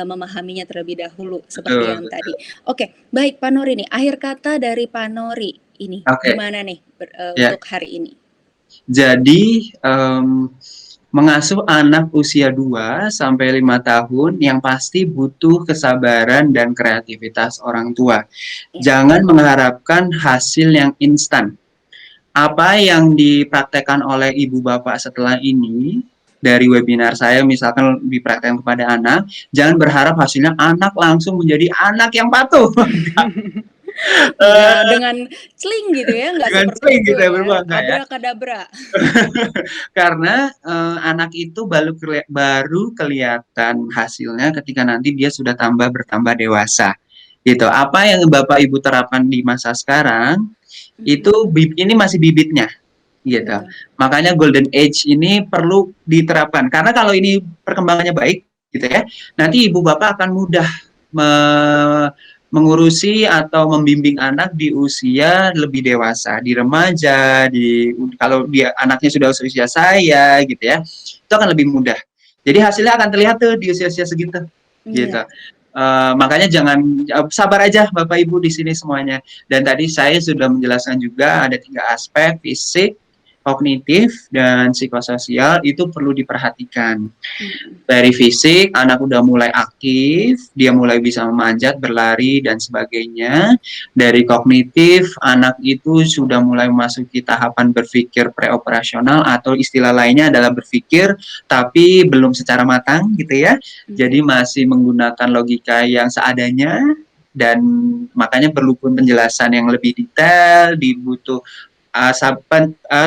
memahaminya terlebih dahulu seperti Betul, yang betul. tadi. Oke, baik Pak Nori nih, akhir kata dari Pak Nori ini Oke, gimana nih ya. untuk hari ini? Jadi, mengasuh anak usia 2 sampai 5 tahun yang pasti butuh kesabaran dan kreativitas orang tua. Ya, Jangan mengharapkan hasil yang instan. Apa yang dipraktekkan oleh ibu bapak setelah ini, dari webinar saya misalkan dipraktekkan kepada anak, jangan berharap hasilnya anak langsung menjadi anak yang patuh. Nggak dengan celing gitu ya, nggak dengan seperti sering itu kita ya, berbangga ya. abrakadabra. Karena, anak itu baru kelihatan hasilnya ketika nanti dia sudah bertambah dewasa, gitu. Apa yang Bapak Ibu terapkan di masa sekarang, itu Mhm, ini masih bibitnya, gitu. betul. Makanya golden age ini perlu diterapkan, karena kalau ini perkembangannya baik, gitu ya, nanti ibu bapak akan mudah me mengurusi atau membimbing anak di usia lebih dewasa, di remaja, kalau dia anaknya sudah usia saya, gitu ya, itu akan lebih mudah. Jadi hasilnya akan terlihat tuh di usia-usia segitu, gitu. Iya, Makanya jangan sabar aja Bapak Ibu di sini semuanya. Dan tadi saya sudah menjelaskan juga ada 3 aspek, fisik, kognitif, dan psikososial itu perlu diperhatikan. mhm, Dari fisik, anak udah mulai aktif, dia mulai bisa memanjat, berlari, dan sebagainya. Dari kognitif, anak itu sudah mulai memasuki tahapan berpikir preoperasional atau istilah lainnya adalah berpikir tapi belum secara matang gitu ya. mhm. Jadi masih menggunakan logika yang seadanya dan makanya perlu pun penjelasan yang lebih detail, dibutuh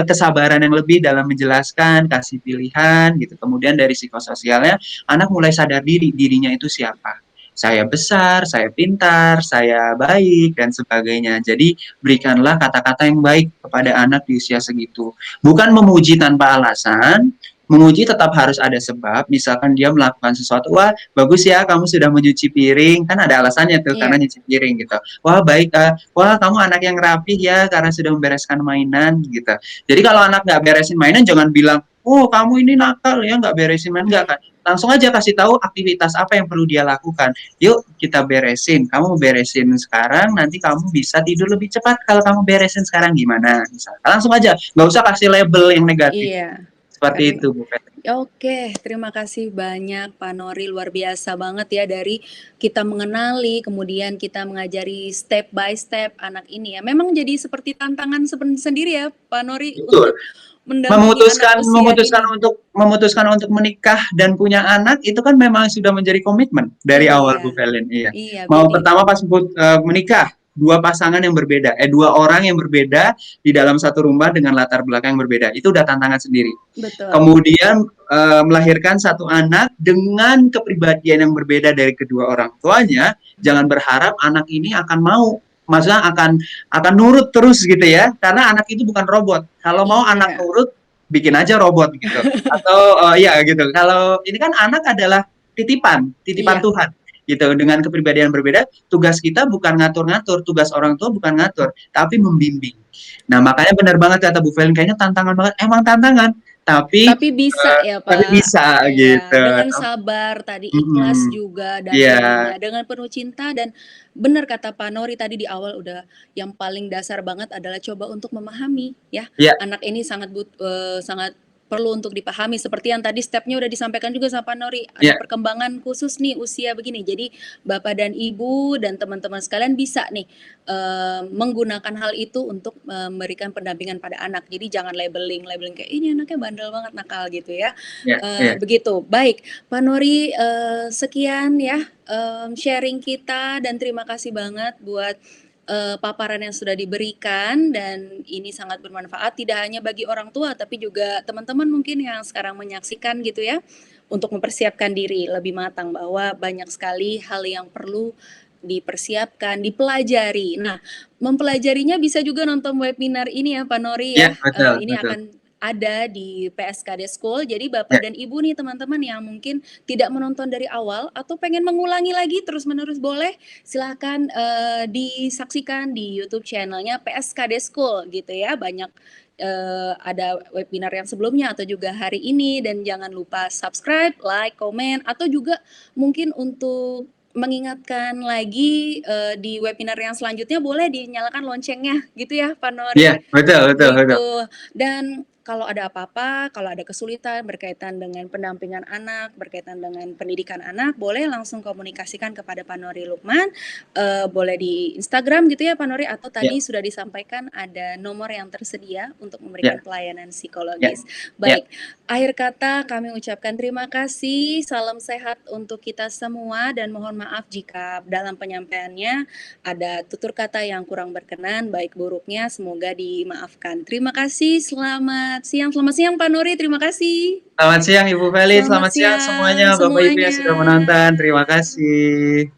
kesabaran yang lebih dalam menjelaskan, kasih pilihan gitu. Kemudian dari psikososialnya, anak mulai sadar dirinya itu siapa. Saya besar, saya pintar, saya baik, dan sebagainya. Jadi berikanlah kata-kata yang baik kepada anak di usia segitu. Bukan memuji tanpa alasan, menguji tetap harus ada sebab. Misalkan dia melakukan sesuatu, wah bagus ya kamu sudah mencuci piring, kan ada alasannya tuh Iya, karena nyuci piring gitu. Wah baik, wah kamu anak yang rapih ya karena sudah membereskan mainan gitu. Jadi kalau anak nggak beresin mainan jangan bilang, oh kamu ini nakal ya nggak beresin mainan, nggak kan. Langsung aja kasih tahu aktivitas apa yang perlu dia lakukan. Yuk kita beresin. Kamu beresin sekarang, nanti kamu bisa tidur lebih cepat kalau kamu beresin sekarang gimana? Misalnya. Langsung aja, nggak usah kasih label yang negatif. iya. Seperti Karena itu, Bu Fetri. oke, terima kasih banyak Pak Nori, luar biasa banget ya dari kita mengenali, kemudian kita mengajari step by step anak ini ya. Memang jadi seperti tantangan sendiri ya Pak Nori Betul. untuk mendampingi anak Memutuskan usia dini. memutuskan untuk menikah dan punya anak itu kan memang sudah menjadi komitmen dari awal Bu Iya, Felin. Iya. iya Mau jadi pertama pas menikah, dua pasangan yang berbeda, dua orang yang berbeda di dalam satu rumah dengan latar belakang yang berbeda. Itu udah tantangan sendiri. betul. Kemudian melahirkan satu anak dengan kepribadian yang berbeda dari kedua orang tuanya, jangan berharap anak ini akan mau, maksudnya akan nurut terus gitu ya, karena anak itu bukan robot. Kalau mau anak Iya, nurut, bikin aja robot gitu. Atau ya gitu. Kalau ini kan anak adalah titipan iya, Tuhan gitu. Dengan kepribadian berbeda, tugas kita bukan ngatur-ngatur, tugas orang tua bukan ngatur, tapi membimbing. Nah, makanya benar banget kata Bu Felin, kayaknya tantangan banget. Emang tantangan, tapi tapi bisa ya Pak. bisa Iya, gitu. dengan sabar tadi, ikhlas Mm-mm. juga Iya, dampinginya, dengan penuh cinta dan benar kata Pak Nori tadi di awal udah yang paling dasar banget adalah coba untuk memahami ya, iya, anak ini sangat perlu untuk dipahami seperti yang tadi stepnya udah disampaikan juga sama Pak Nori, ada iya, perkembangan khusus nih usia begini. Jadi Bapak dan Ibu dan teman-teman sekalian bisa nih, menggunakan hal itu untuk memberikan pendampingan pada anak. Jadi jangan labeling kayak, "Ini anaknya bandel banget, nakal," gitu ya. iya, iya. Begitu. Baik, Pak Nori, sekian ya, sharing kita dan terima kasih banget buat, paparan yang sudah diberikan dan ini sangat bermanfaat tidak hanya bagi orang tua tapi juga teman-teman mungkin yang sekarang menyaksikan gitu ya, untuk mempersiapkan diri lebih matang bahwa banyak sekali hal yang perlu dipersiapkan, dipelajari. Nah, mempelajarinya bisa juga nonton webinar ini ya Pak Nori Iya, ya, betul, ini betul. akan ada di PSKD School. Jadi Iya, Bapak dan Ibu nih teman-teman yang mungkin tidak menonton dari awal atau pengen mengulangi lagi terus-menerus boleh, silahkan disaksikan di YouTube channelnya PSKD School gitu ya. Banyak ada webinar yang sebelumnya atau juga hari ini dan jangan lupa subscribe, like, komen atau juga mungkin untuk mengingatkan lagi di webinar yang selanjutnya boleh dinyalakan loncengnya gitu ya Pak iya, Nori. betul, betul, betul. Gitu. Dan kalau ada apa-apa, kalau ada kesulitan berkaitan dengan pendampingan anak, berkaitan dengan pendidikan anak, boleh langsung komunikasikan kepada Pak Nori Lukman, boleh di Instagram gitu ya Pak Nori, atau Ya, tadi sudah disampaikan ada nomor yang tersedia untuk memberikan ya, pelayanan ya, psikologis. ya. Baik, akhir kata kami ucapkan terima kasih, salam sehat untuk kita semua dan mohon maaf jika dalam penyampaiannya ada tutur kata yang kurang berkenan, baik buruknya semoga dimaafkan. Terima kasih, selamat siang. Selamat siang Pak Nuri, terima kasih. Selamat siang Ibu Feli, Selamat selamat siang siang semuanya, Bapak Ibu yang semuanya. sudah menonton. Terima kasih.